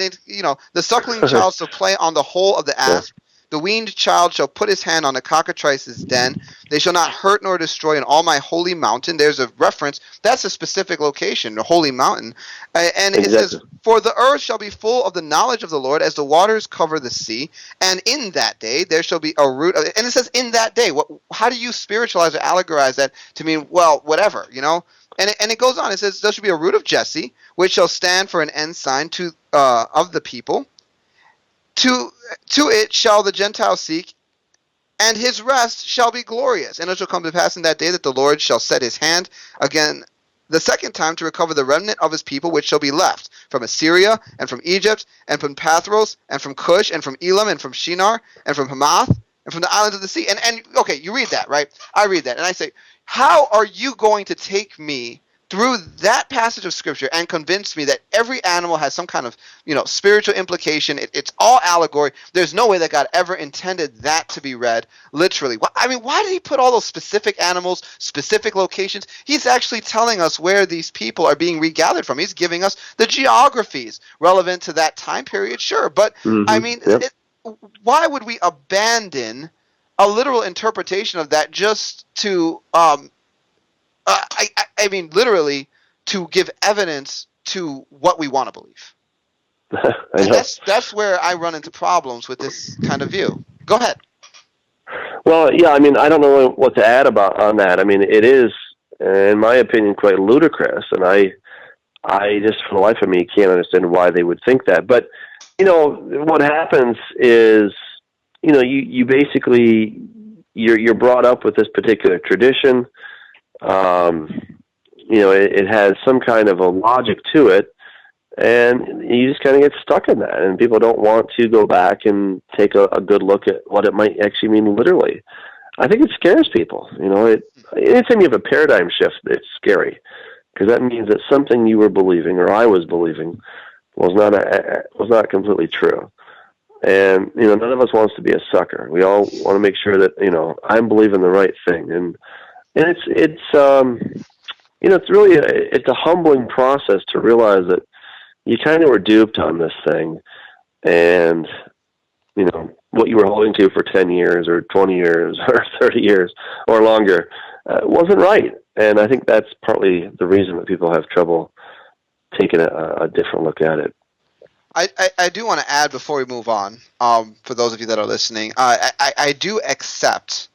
the suckling child shall play on the hole of the asp. The weaned child shall put his hand on the cockatrice's den. They shall not hurt nor destroy in all my holy mountain. There's a reference. That's a specific location, the holy mountain. And it says, for the earth shall be full of the knowledge of the Lord as the waters cover the sea. And in that day there shall be a root of it. And it says in that day. How do you spiritualize or allegorize that to mean, well, whatever, And it goes on. It says, there shall be a root of Jesse, which shall stand for an ensign of the people. To it shall the Gentiles seek, and his rest shall be glorious. And it shall come to pass in that day that the Lord shall set his hand again the second time to recover the remnant of his people, which shall be left from Assyria, and from Egypt, and from Pathros, and from Cush, and from Elam, and from Shinar, and from Hamath, and from the islands of the sea. And okay, you read that, right? I read that, and I say, how are you going to take me through that passage of scripture and convince me that every animal has some kind of, spiritual implication? It's all allegory. There's no way that God ever intended that to be read literally. I mean, why did he put all those specific animals, specific locations? He's actually telling us where these people are being regathered from. He's giving us the geographies relevant to that time period, sure. But, I mean, why would we abandon a literal interpretation of that just to I mean, literally, to give evidence to what we want to believe. And that's where I run into problems with this kind of view. Go ahead. Well, yeah, I mean, I don't know what to add on that. I mean, it is, in my opinion, quite ludicrous, and I just, for the life of me, can't understand why they would think that. But, what happens is, you basically, you're brought up with this particular tradition. It has some kind of a logic to it, and you just kind of get stuck in that, and people don't want to go back and take a good look at what it might actually mean literally. I think it scares people. Anytime you have a paradigm shift, it's scary, because that means that something you were believing, or I was believing, was not completely true. And none of us wants to be a sucker. We all want to make sure that I'm believing the right thing, and it's really it's a humbling process to realize that you kind of were duped on this thing, and what you were holding to for 10 years or 20 years or 30 years or longer wasn't right. And I think that's partly the reason that people have trouble taking a different look at it. I do want to add before we move on, for those of you that are listening, I do accept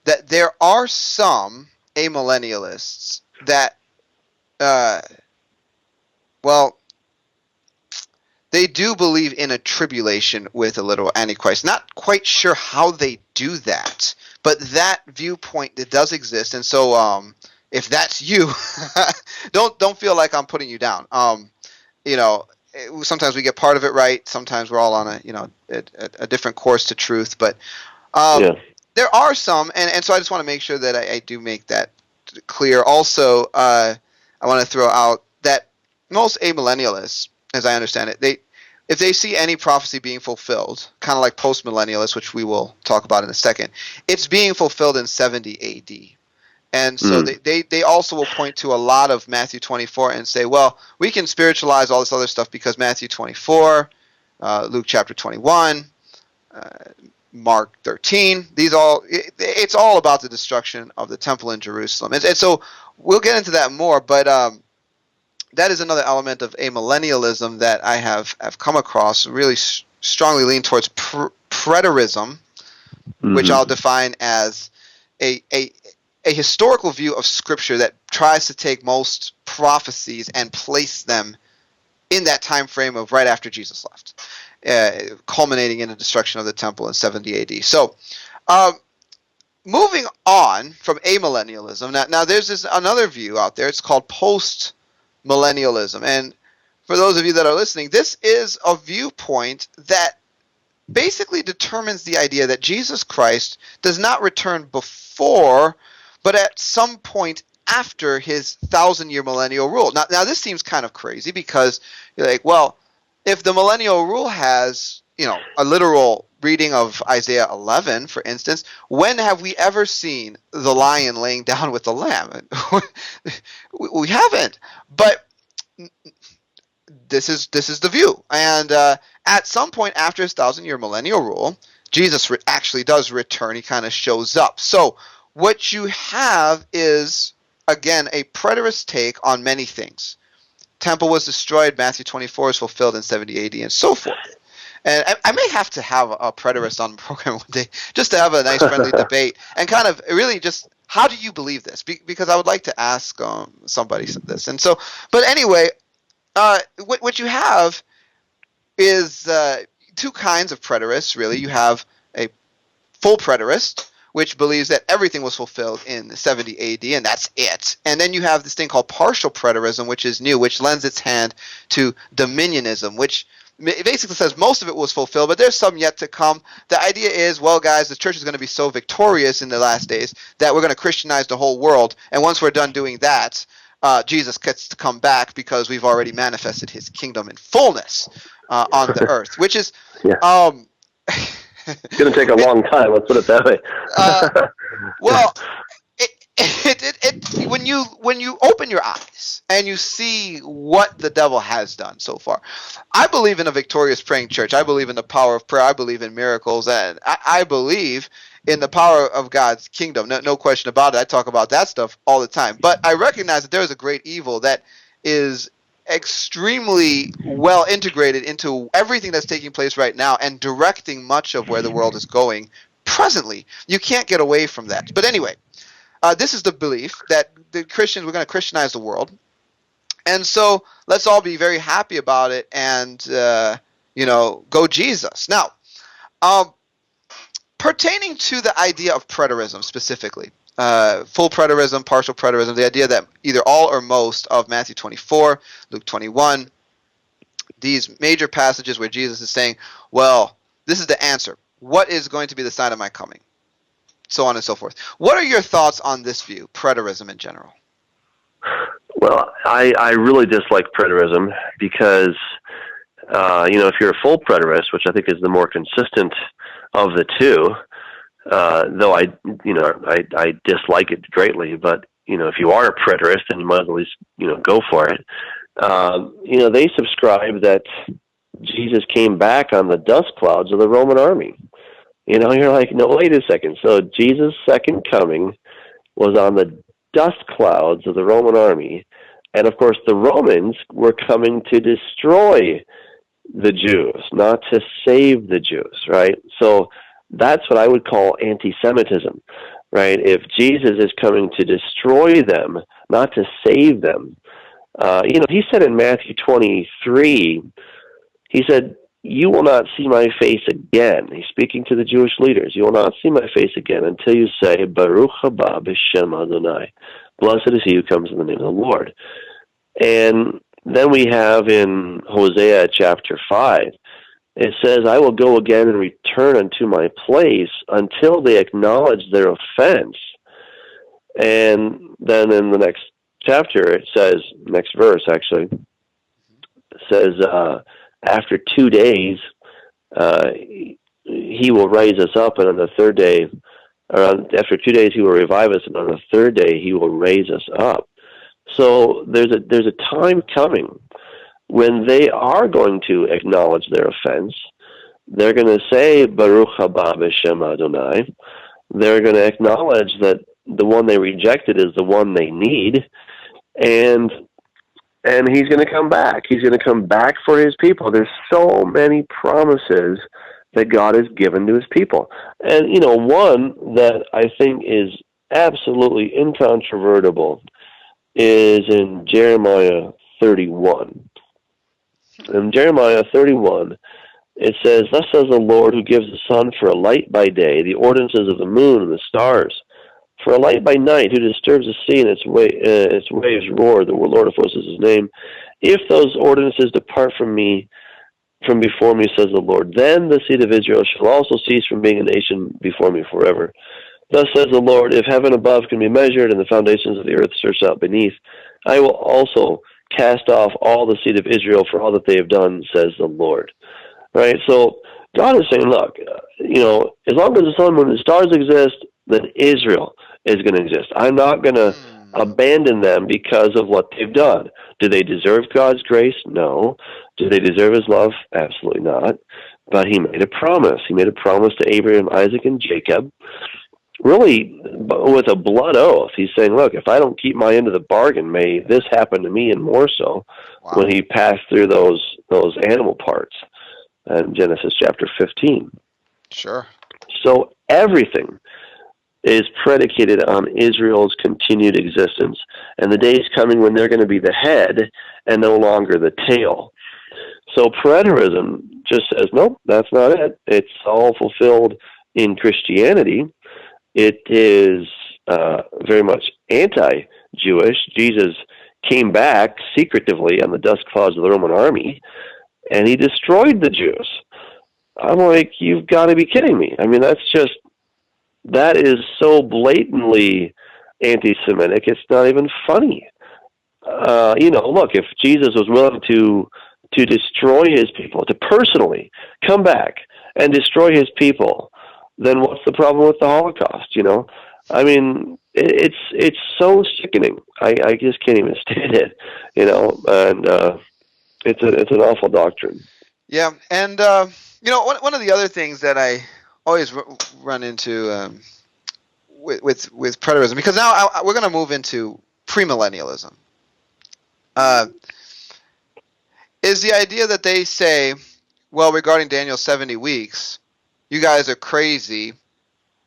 that there are some amillennialists that, they do believe in a tribulation with a literal Antichrist. Not quite sure how they do that, but that viewpoint, it does exist. And so, if that's you, don't feel like I'm putting you down. Sometimes we get part of it right. Sometimes we're all on a different course to truth. But there are some, and so I just want to make sure that I do make that clear. Also, I want to throw out that most amillennialists, as I understand it, if they see any prophecy being fulfilled, kind of like post-millennialists, which we will talk about in a second, it's being fulfilled in 70 AD. And so they also will point to a lot of Matthew 24 and say, well, we can spiritualize all this other stuff because Matthew 24, Luke chapter 21, Mark 13, it's all about the destruction of the temple in Jerusalem. And so we'll get into that more, but that is another element of amillennialism that I have come across, really strongly lean towards preterism, which I'll define as a historical view of Scripture that tries to take most prophecies and place them in that time frame of right after Jesus left, culminating in the destruction of the temple in 70 AD. So, moving on from amillennialism, now there's another view out there. It's called post-millennialism. And for those of you that are listening, this is a viewpoint that basically determines the idea that Jesus Christ does not return before, but at some point after his 1,000-year millennial rule. Now this seems kind of crazy because you're like, well, if the millennial rule has, a literal reading of Isaiah 11, for instance, when have we ever seen the lion laying down with the lamb? We haven't. But this is the view, and at some point after his 1,000-year millennial rule, Jesus actually does return. He kind of shows up. So what you have is, again, a preterist take on many things. Temple was destroyed. Matthew 24 is fulfilled in 70 AD, and so forth. And I may have to have a preterist on the program one day just to have a nice friendly debate and kind of really just, how do you believe this? Because I would like to ask somebody this. And so, but anyway, what you have is two kinds of preterists, really. You have a full preterist, which believes that everything was fulfilled in 70 AD, and that's it. And then you have this thing called partial preterism, which is new, which lends its hand to dominionism, which it basically says most of it was fulfilled, but there's some yet to come. The idea is, well, guys, the church is going to be so victorious in the last days that we're going to Christianize the whole world, and once we're done doing that, Jesus gets to come back because we've already manifested his kingdom in fullness on the earth, which is it's going to take a long time. Let's put it that way. Well, when you open your eyes and you see what the devil has done so far, I believe in a victorious praying church. I believe in the power of prayer. I believe in miracles, and I believe in the power of God's kingdom. No question about it. I talk about that stuff all the time. But I recognize that there is a great evil that is extremely well integrated into everything that's taking place right now and directing much of where the world is going presently. You can't get away from that. But anyway, this is the belief that the Christians, we're going to Christianize the world. And so let's all be very happy about it and, go Jesus. Now, pertaining to the idea of preterism specifically, full preterism, partial preterism, the idea that either all or most of Matthew 24, Luke 21, these major passages where Jesus is saying, well, this is the answer. What is going to be the sign of my coming? So on and so forth. What are your thoughts on this view, preterism in general? Well, I really dislike preterism because, if you're a full preterist, which I think is the more consistent of the two, though I dislike it greatly, but, if you are a preterist, then you might at least, go for it. They subscribe that Jesus came back on the dust clouds of the Roman army. You're like, no, wait a second. So Jesus' second coming was on the dust clouds of the Roman army. And, of course, the Romans were coming to destroy the Jews, not to save the Jews, right? So that's what I would call anti-Semitism, right? If Jesus is coming to destroy them, not to save them. He said in Matthew 23, he said, you will not see my face again. He's speaking to the Jewish leaders. You will not see my face again until you say, Baruch haba b'shem Adonai. Blessed is he who comes in the name of the Lord. And then we have in Hosea chapter 5, it says, I will go again and return unto my place until they acknowledge their offense. And then in the next chapter, it says, next verse actually, says, after 2 days, he will raise us up, and on the third day, after 2 days, he will revive us, and on the third day, he will raise us up. So there's a time coming when they are going to acknowledge their offense. They're going to say, Baruch haba b'shem Adonai. They're going to acknowledge that the one they rejected is the one they need, and he's going to come back. He's going to come back for his people. There's so many promises that God has given to his people. And, one that I think is absolutely incontrovertible is in Jeremiah 31. In Jeremiah 31, it says, Thus says the Lord who gives the sun for a light by day, the ordinances of the moon and the stars, for a light by night, who disturbs the sea and its waves roar. The Lord of hosts is his name. If those ordinances depart from me, from before me, says the Lord. Then the seed of Israel shall also cease from being a nation before me forever. Thus says the Lord, if heaven above can be measured and the foundations of the earth searched out beneath, I will also cast off all the seed of Israel for all that they have done, says the Lord. Right? So God is saying, look, as long as the sun, moon, and stars exist, then Israel is going to exist. I'm not going to abandon them because of what they've done. Do they deserve God's grace? No. Do they deserve his love? Absolutely not. But he made a promise. He made a promise to Abraham, Isaac, and Jacob, really with a blood oath. He's saying, look, if I don't keep my end of the bargain, may this happen to me and more so. Wow. When he passed through those animal parts in Genesis chapter 15. Sure. So everything is predicated on Israel's continued existence. And the day is coming when they're going to be the head and no longer the tail. So preterism just says, nope, that's not it. It's all fulfilled in Christianity. It is very much anti-Jewish. Jesus came back secretively on the dust clouds of the Roman army, and he destroyed the Jews. I'm like, you've got to be kidding me. I mean, that is so blatantly anti-Semitic, it's not even funny. Look, if Jesus was willing to destroy his people, to personally come back and destroy his people, then what's the problem with the Holocaust? I mean, it's so sickening. I just can't even stand it. And it's an awful doctrine. Yeah, and one of the other things that I always run into with preterism, because now we're going to move into premillennialism, is the idea that they say, well, regarding Daniel's 70 weeks, you guys are crazy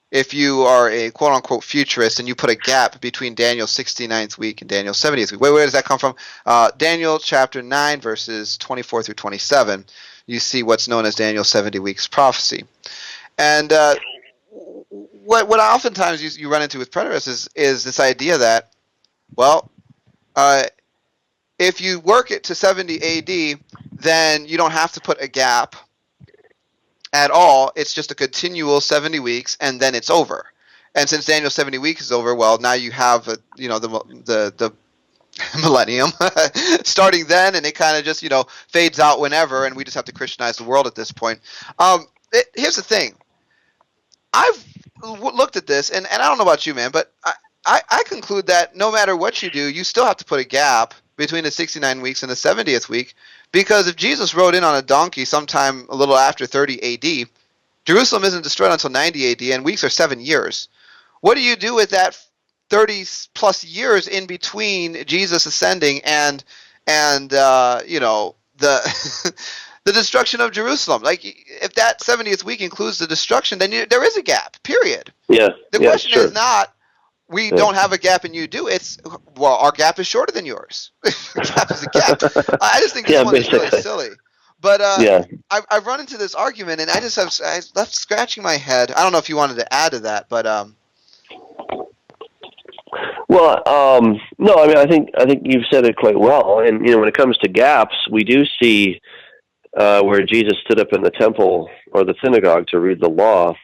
if you are a quote-unquote futurist and you put a gap between Daniel's 69th week and Daniel's 70th week. Where does that come from? Daniel chapter 9, verses 24 through 27. You see what's known as Daniel's 70 weeks prophecy. And what oftentimes you run into with preterists is this idea that, well, if you work it to 70 AD, then you don't have to put a gap at all. It's just a continual 70 weeks, and then it's over. And since Daniel's 70 weeks is over, well, now you have the millennium starting then, and it kind of just fades out whenever, and we just have to Christianize the world at this point. Here's the thing. I've looked at this, and I don't know about you, man, but I conclude that no matter what you do, you still have to put a gap between the 69 weeks and the 70th week, because if Jesus rode in on a donkey sometime a little after 30 AD, Jerusalem isn't destroyed until 90 AD, and weeks are 7 years. What do you do with that 30 plus years in between Jesus ascending and the the destruction of Jerusalem? Like, if that 70th week includes the destruction, then there is a gap, period. Yeah. The question is not, we don't have a gap and you do. It's, well, our gap is shorter than yours. Gap is a gap. I just think this one is really silly. But I've run into this argument, and I left scratching my head. I don't know if you wanted to add to that, but well, no, I mean, I think you've said it quite well. And when it comes to gaps, we do see where Jesus stood up in the temple or the synagogue to read the law.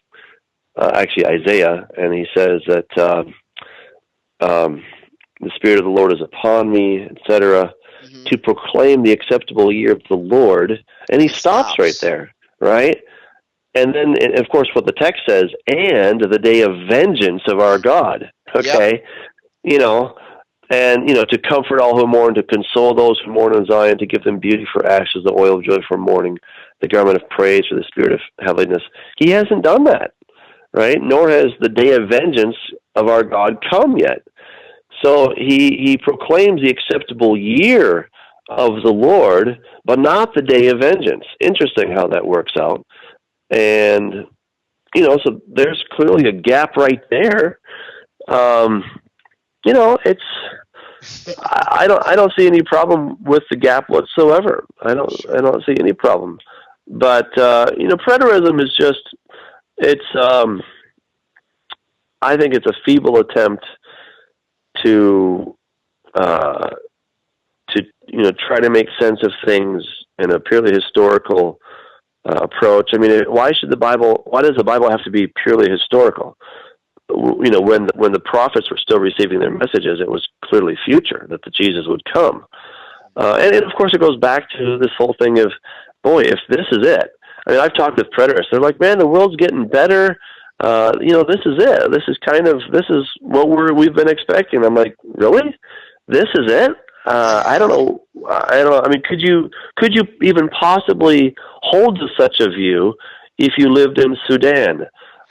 Actually, Isaiah, and he says that the Spirit of the Lord is upon me, etc., to proclaim the acceptable year of the Lord. And he stops right there, right? And then, of course, what the text says, and the day of vengeance of our God. Okay? Yep. And, to comfort all who mourn, to console those who mourn in Zion, to give them beauty for ashes, the oil of joy for mourning, the garment of praise for the spirit of heaviness. He hasn't done that, right? Nor has the day of vengeance of our God come yet. So he proclaims the acceptable year of the Lord, but not the day of vengeance. Interesting how that works out. And, so there's clearly a gap right there. It's, I don't see any problem with the gap whatsoever. I don't see any problem. But, preterism is just, I think it's a feeble attempt to try to make sense of things and a purely historical approach. I mean, why does the Bible have to be purely historical? When the prophets were still receiving their messages, it was clearly future that the Jesus would come. And of course, it goes back to this whole thing of, boy, if this is it. I mean, I've talked with preterists. They're like, man, the world's getting better. This is it. This is what we've been expecting. I'm like, really? This is it? I don't know. I mean, could you even possibly hold to such a view if you lived in Sudan?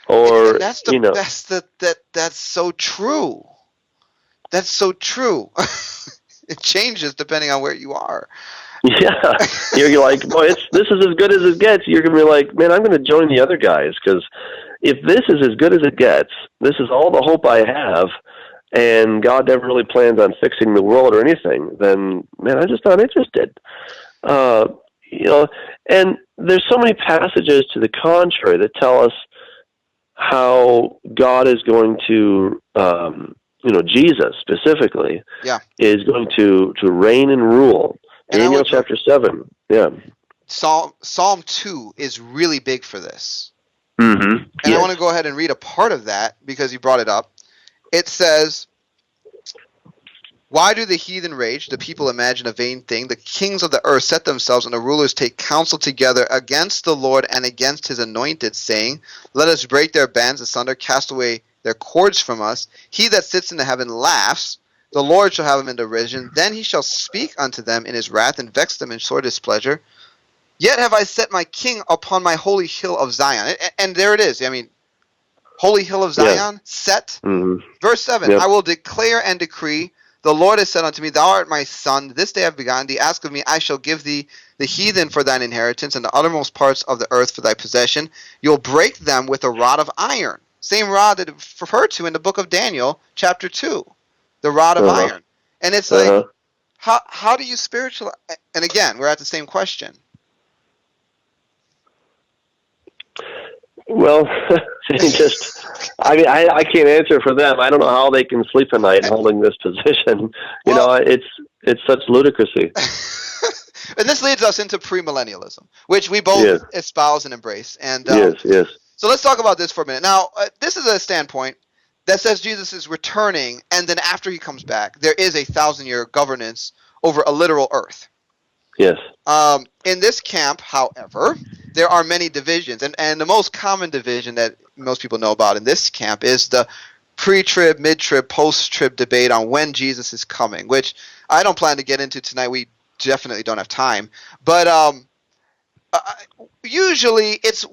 Or and that's so true. That's so true. It changes depending on where you are. Yeah, you're like, boy, this is as good as it gets. You're gonna be like, man, I'm gonna join the other guys, because if this is as good as it gets, this is all the hope I have, and God never really plans on fixing the world or anything, then man, I'm just not interested. And there's so many passages to the contrary that tell us how God is going to, Jesus specifically, is going to reign and rule. Daniel chapter 7, yeah. Psalm 2 is really big for this. Mm-hmm. And I want to go ahead and read a part of that because you brought it up. It says, "Why do the heathen rage? The people imagine a vain thing. The kings of the earth set themselves, and the rulers take counsel together against the Lord and against his anointed, saying, Let us break their bands asunder, cast away their cords from us. He that sits in the heaven laughs. The Lord shall have him in derision. Then he shall speak unto them in his wrath, and vex them in sore displeasure. Yet have I set my king upon my holy hill of Zion." And there it is. I mean, holy hill of Zion, set. Mm-hmm. Verse 7, "I will declare and decree, the Lord has said unto me, Thou art my son, this day I have begotten thee. Ask of me, I shall give thee the heathen for thine inheritance, and the uttermost parts of the earth for thy possession. You'll break them with a rod of iron." Same rod that it's referred to in the book of Daniel, chapter 2. The rod of iron. And it's like, how do you spiritualize? And again, we're at the same question. Well, I can't answer for them. I don't know how they can sleep at night holding this position. It's such ludicrousy. And this leads us into premillennialism, which we both espouse and embrace. And yes. So let's talk about this for a minute. Now, this is a standpoint that says Jesus is returning, and then after he comes back, there is a 1,000-year governance over a literal earth. Yes. In this camp, however, there are many divisions, and the most common division that most people know about in this camp is the pre-trib, mid-trib, post-trib debate on when Jesus is coming, which I don't plan to get into tonight. We definitely don't have time. But usually it's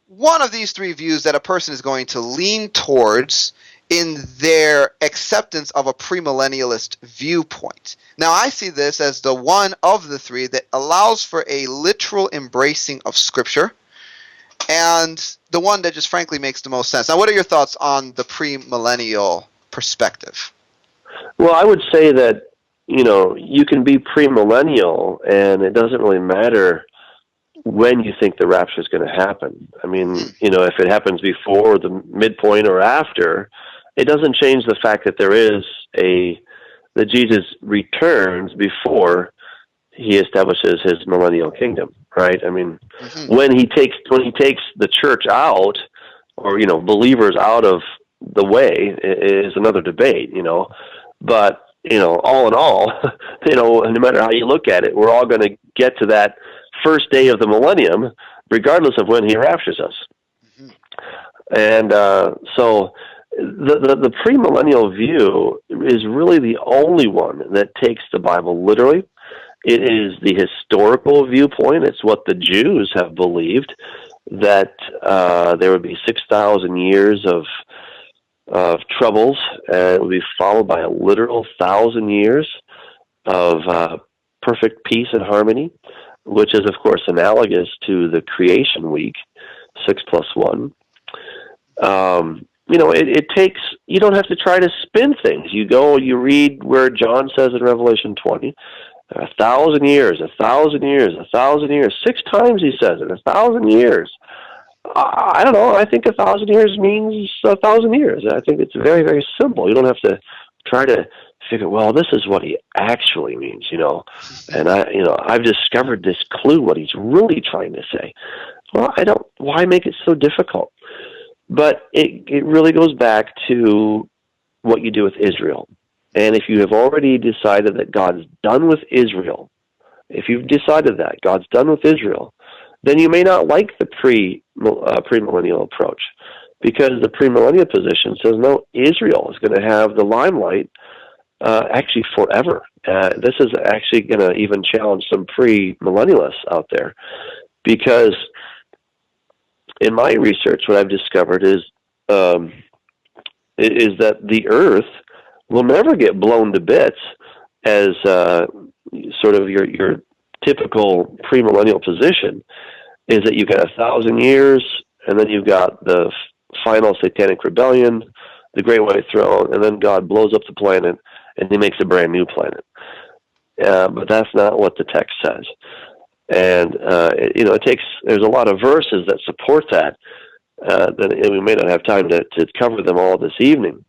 one of these three views that a person is going to lean towards in their acceptance of a premillennialist viewpoint. Now, I see this as the one of the three that allows for a literal embracing of Scripture, and the one that just frankly makes the most sense. Now, what are your thoughts on the premillennial perspective? Well, I would say that, you can be premillennial, and it doesn't really matter when you think the rapture is going to happen. I mean, if it happens before the midpoint or after, it doesn't change the fact that that Jesus returns before he establishes his millennial kingdom, right? I mean, when he takes the church out, or believers out of the way, is another debate, But all in all, no matter how you look at it, we're all going to get to that first day of the millennium, regardless of when he raptures us. And so the premillennial view is really the only one that takes the Bible literally. It is the historical viewpoint. It's what the Jews have believed, that there would be 6,000 years of troubles, and it would be followed by a literal 1,000 years of perfect peace and harmony, which is, of course, analogous to the creation week, 6+1. It takes, you don't have to try to spin things. You read where John says in Revelation 20, 1,000 years, 1,000 years, 1,000 years. 6 times he says it, 1,000 years. I don't know. I think 1,000 years means 1,000 years. I think it's very, very simple. You don't have to try to figure, well, this is what he actually means, and I've discovered this clue, what he's really trying to say. Well, why make it so difficult? But it really goes back to what you do with Israel. And if you have already decided that God's done with Israel, if you've decided that God's done with Israel, then you may not like the premillennial approach, because the premillennial position says, no, Israel is going to have the limelight actually forever. This is actually going to even challenge some premillennialists out there, because in my research, what I've discovered is that the earth will never get blown to bits as sort of your typical premillennial position, is that you've got 1,000 years, and then you've got the final satanic rebellion, the Great White Throne, and then God blows up the planet, and he makes a brand new planet. But that's not what the text says. And, there's a lot of verses that support that, and we may not have time to cover them all this evening.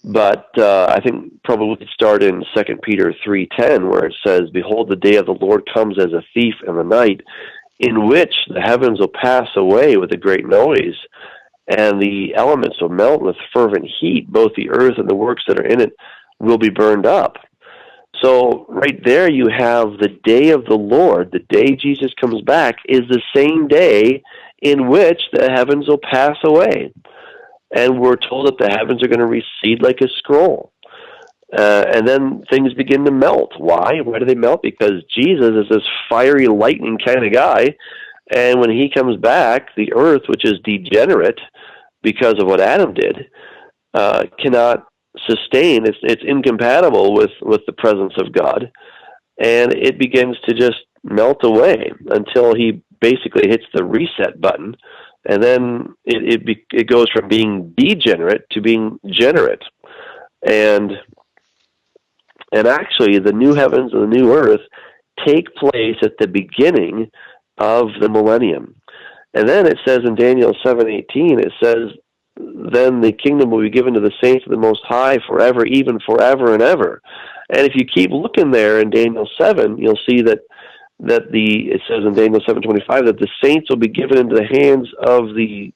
But I think probably we could start in 2 Peter 3:10, where it says, "Behold, the day of the Lord comes as a thief in the night, in which the heavens will pass away with a great noise, and the elements will melt with fervent heat. Both the earth and the works that are in it will be burned up." So right there you have the day of the Lord. The day Jesus comes back is the same day in which the heavens will pass away. And we're told that the heavens are going to recede like a scroll. And then things begin to melt. Why? Why do they melt? Because Jesus is this fiery lightning kind of guy. And when he comes back, the earth, which is degenerate because of what Adam did, cannot sustain. It's incompatible with the presence of God. And it begins to just melt away until he basically hits the reset button. And then it goes from being degenerate to being generate. And actually, the new heavens and the new earth take place at the beginning of the millennium. And then it says in Daniel 7:18, it says, "Then the kingdom will be given to the saints of the Most High forever, even forever and ever." And if you keep looking there in Daniel 7, you'll see that it says in Daniel 7:25 that the saints will be given into the hands of the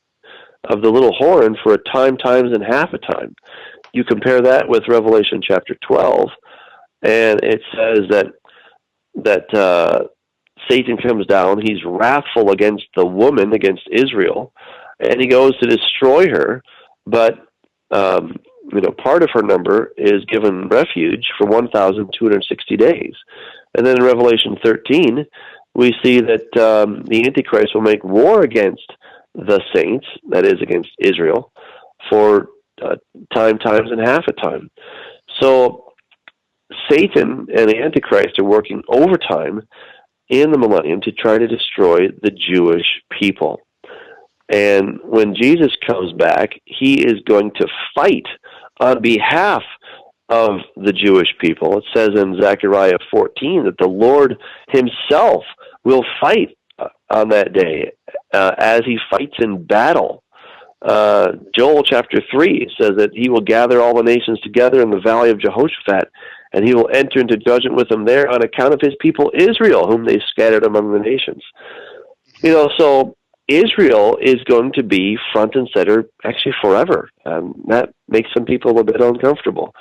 little horn for a time, times, and half a time. You compare that with Revelation chapter 12, and it says that Satan comes down. He's wrathful against the woman, against Israel, and he goes to destroy her. But part of her number is given refuge for 1,260 days. And then in Revelation 13, we see that the Antichrist will make war against the saints, that is, against Israel, for time, times, and half a time. So Satan and the Antichrist are working overtime in the millennium to try to destroy the Jewish people. And when Jesus comes back, he is going to fight on behalf of the Jewish people. It says in Zechariah 14 that the Lord himself will fight on that day as he fights in battle. Joel chapter 3 says that he will gather all the nations together in the valley of Jehoshaphat, and he will enter into judgment with them there on account of his people Israel, whom they scattered among the nations. So Israel is going to be front and center actually forever. That makes some people a bit uncomfortable,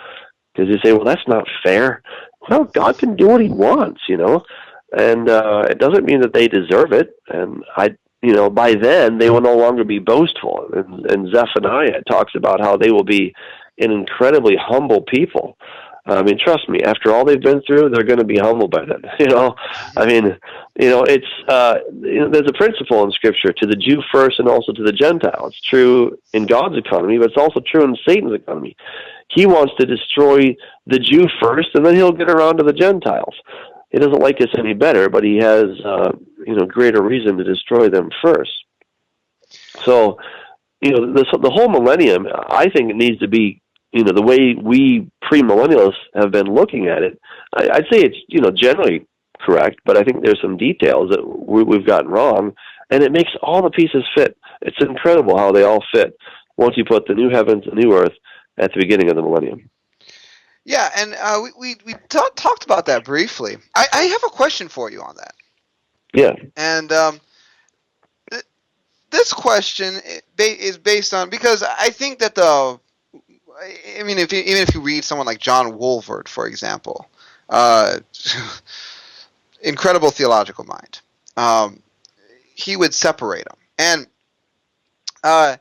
because they say, well, that's not fair. Well, God can do what he wants, and it doesn't mean that they deserve it. And by then they will no longer be boastful. And Zephaniah talks about how they will be an incredibly humble people. I mean, trust me, after all they've been through, they're going to be humble by then. It's there's a principle in Scripture, to the Jew first and also to the Gentile. It's true in God's economy, but it's also true in Satan's economy. He wants to destroy the Jew first, and then he'll get around to the Gentiles. He doesn't like us any better, but he has greater reason to destroy them first. So, the whole millennium, I think it needs to be, the way we premillennialists have been looking at it. I'd say it's, generally correct, but I think there's some details that we've gotten wrong, and it makes all the pieces fit. It's incredible how they all fit once you put the new heavens and new earth at the beginning of the millennium. Yeah, and we talked about that briefly. I have a question for you on that. Yeah. And th- this question is based on, because I think that I mean, even if you read someone like John Wolford, for example, uh, incredible theological mind, um, he would separate them. And uh,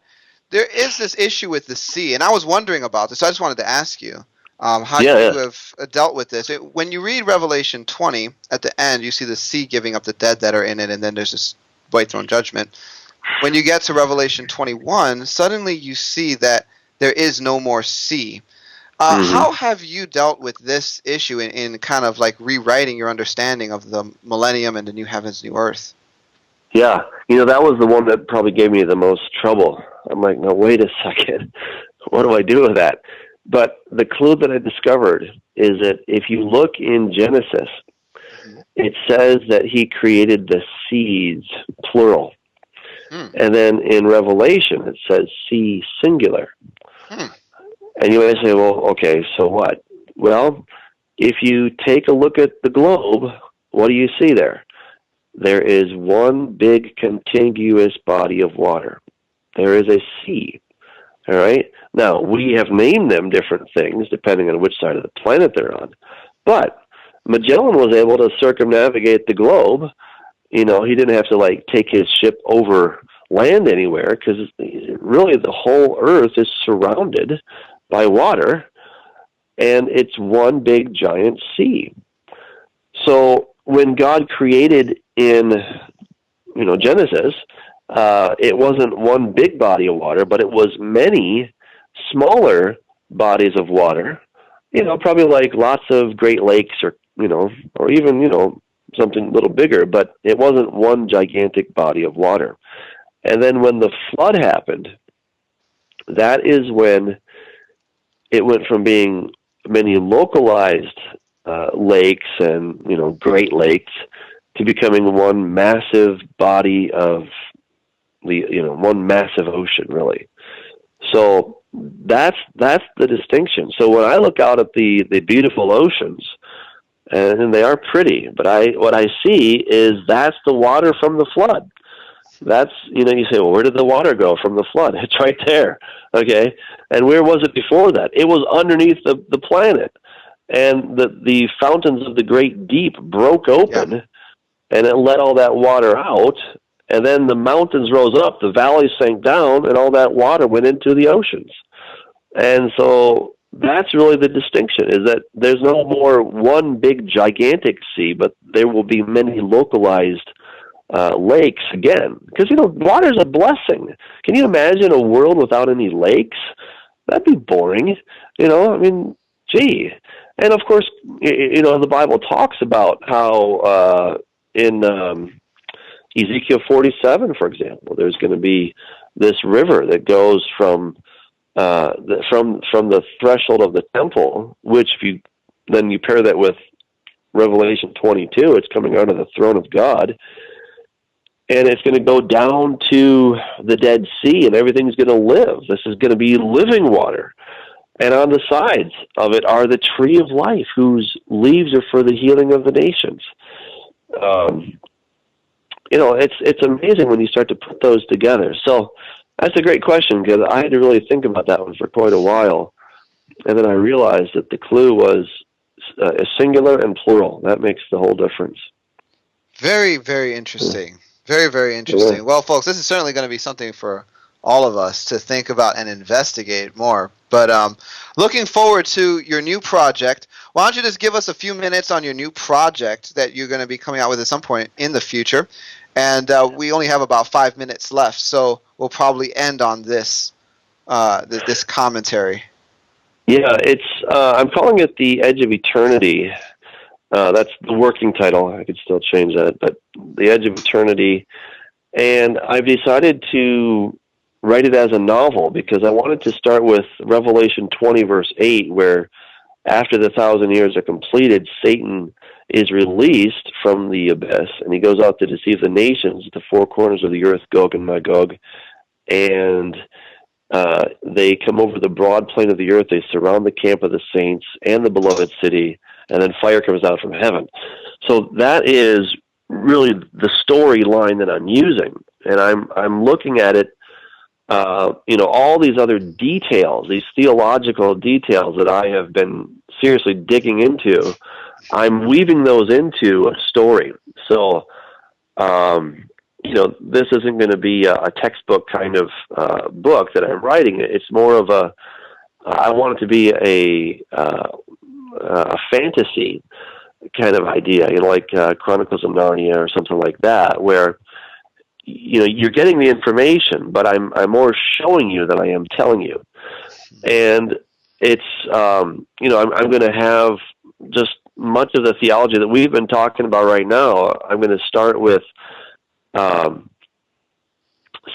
there is this issue with the sea, and I was wondering about this. So I just wanted to ask you how Yeah, you yeah. have dealt with this. When you read Revelation 20, at the end, you see the sea giving up the dead that are in it, and then there's this white throne judgment. When you get to Revelation 21, suddenly you see that there is no more sea. Hmm. How have you dealt with this issue in kind of like rewriting your understanding of the millennium and the new heavens, new earth? Yeah. That was the one that probably gave me the most trouble. I'm like, no, wait a second. What do I do with that? But the clue that I discovered is that if you look in Genesis, Mm-hmm. it says that he created the seas, plural. Hmm. And then in Revelation, it says sea, singular. Hmm. And you may say, well, okay, so what? Well, if you take a look at the globe, what do you see there? There is one big contiguous body of water. There is a sea. All right. Now, we have named them different things depending on which side of the planet they're on. But Magellan was able to circumnavigate the globe. He didn't have to like take his ship over land anywhere because really the whole Earth is surrounded by water, and it's one big giant sea. So when God created in Genesis, it wasn't one big body of water, but it was many smaller bodies of water. Probably like lots of Great Lakes, or even something a little bigger, but it wasn't one gigantic body of water. And then when the flood happened, that is when it went from being many localized lakes and Great Lakes to becoming one massive body of one massive ocean, really. So that's the distinction. So when I look out at the beautiful oceans, and they are pretty, but what I see is that's the water from the flood. That's, you say, well, where did the water go from the flood? It's right there. Okay. And where was it before that? It was underneath the planet. And the fountains of the great deep broke Yeah. open, and it let all that water out. And then the mountains rose up, the valleys sank down, and all that water went into the oceans. And so that's really the distinction, is that there's no more one big gigantic sea, but there will be many localized lakes again, because water is a blessing. Can you imagine a world without any lakes? That'd be boring. I mean, gee. And of course, the Bible talks about how in Ezekiel 47, for example, there's going to be this river that goes from the threshold of the temple, which if you pair that with Revelation 22, it's coming out of the throne of God, and it's going to go down to the Dead Sea, and everything's going to live. This is going to be living water. And on the sides of it are the tree of life, whose leaves are for the healing of the nations. It's amazing when you start to put those together. So that's a great question, because I had to really think about that one for quite a while. And then I realized that the clue was singular and plural. That makes the whole difference. Very, very interesting. Very, very Yeah. interesting. Well, folks, this is certainly going to be something for all of us to think about and investigate more. But looking forward to your new project. Why don't you just give us a few minutes on your new project that you're going to be coming out with at some point in the future? And we only have about 5 minutes left, so we'll probably end on this this commentary. Yeah, it's. I'm calling it The Edge of Eternity. That's the working title. I could still change that, but The Edge of Eternity. And I've decided to write it as a novel because I wanted to start with Revelation 20, verse 8, where after the 1,000 years are completed, Satan is released from the abyss, and he goes out to deceive the nations at the four corners of the earth, Gog and Magog. And They come over the broad plain of the earth. They surround the camp of the saints and the beloved city, and then fire comes out from heaven. So that is really the storyline that I'm using, and I'm looking at it. All these other details, these theological details that I have been seriously digging into, I'm weaving those into a story. So, this isn't going to be a textbook kind of book that I'm writing. It's more of I want it to be a fantasy kind of idea, like Chronicles of Narnia or something like that, where you're getting the information, but I'm more showing you than I am telling you. And it's I'm going to have just much of the theology that we've been talking about right now. I'm going to start with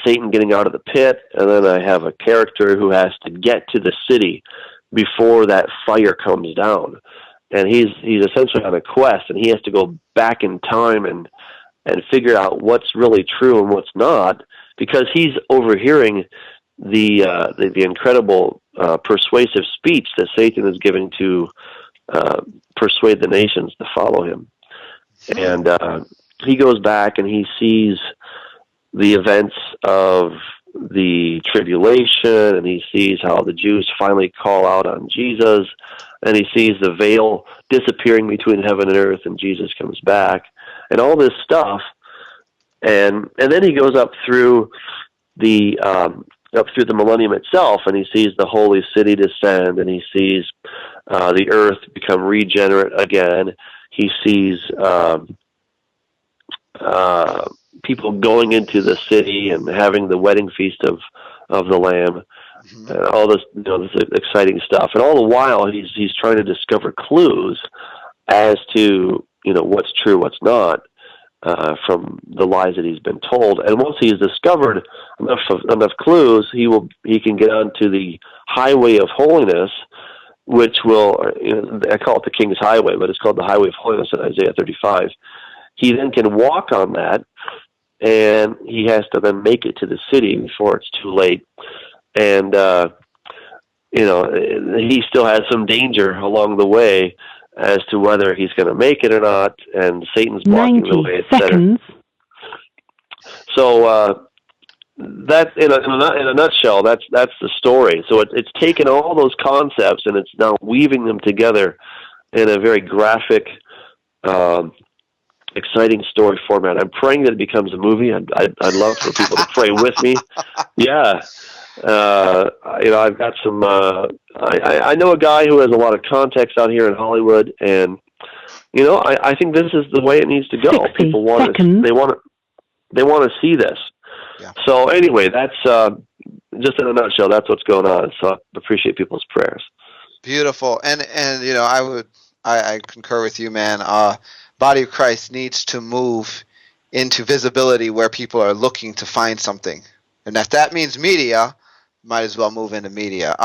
Satan getting out of the pit, and then I have a character who has to get to the city before that fire comes down, and he's essentially on a quest, and he has to go back in time and figure out what's really true and what's not, because he's overhearing the incredible persuasive speech that Satan is giving to persuade the nations to follow him. And he goes back and he sees the events of the tribulation, and he sees how the Jews finally call out on Jesus, and he sees the veil disappearing between heaven and earth, and Jesus comes back, and all this stuff. And then he goes up through the millennium itself, and he sees the holy city descend, and he sees the earth become regenerate again. He sees people going into the city and having the wedding feast of the Lamb, and all this this exciting stuff. And all the while, he's trying to discover clues as to what's true, what's not, from the lies that he's been told. And once he's discovered enough clues, he can get onto the highway of holiness, which will, I call it the King's Highway, but it's called the Highway of Holiness in Isaiah 35. He then can walk on that, and he has to then make it to the city before it's too late. And he still has some danger along the way as to whether he's going to make it or not, and Satan's blocking the way, etc. So that, in a nutshell, that's the story. So it's taken all those concepts and it's now weaving them together in a very graphic, exciting story format. I'm praying that it becomes a movie. I'd love for people to pray with me. Yeah. I've got some. I know a guy who has a lot of contacts out here in Hollywood, and I think this is the way it needs to go. People want to. They want to see this. Yeah. So anyway, that's just in a nutshell. That's what's going on. So I appreciate people's prayers. Beautiful, and I concur with you, man. Body of Christ needs to move into visibility where people are looking to find something, and if that means media, might as well move into media.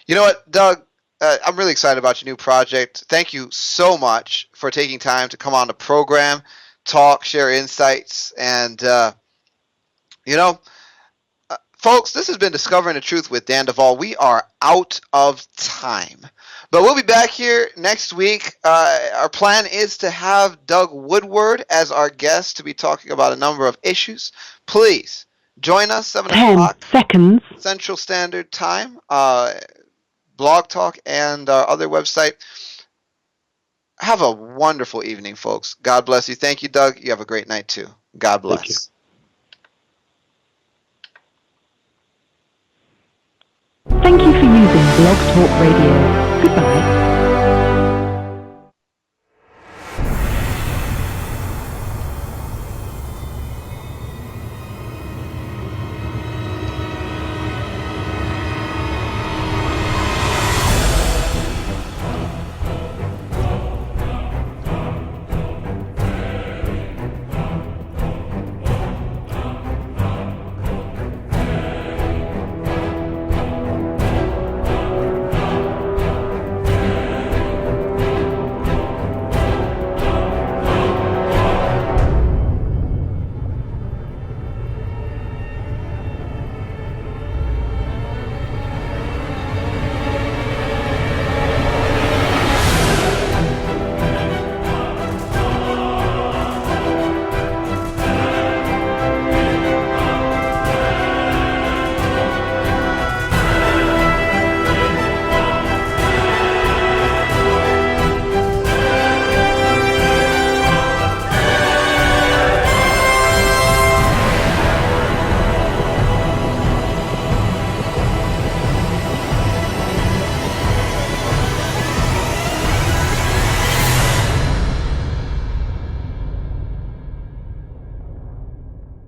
You know what, Doug? I'm really excited about your new project. Thank you so much for taking time to come on the program, talk, share insights, and folks, this has been Discovering the Truth with Dan Duval. We are out of time, but we'll be back here next week. Our plan is to have Doug Woodward as our guest to be talking about a number of issues. Please join us 7 o'clock Central Standard Time, Blog Talk, and our other website. Have a wonderful evening, folks. God bless you. Thank you, Doug. You have a great night, too. God bless. Thank you for using Blog Talk Radio. Goodbye.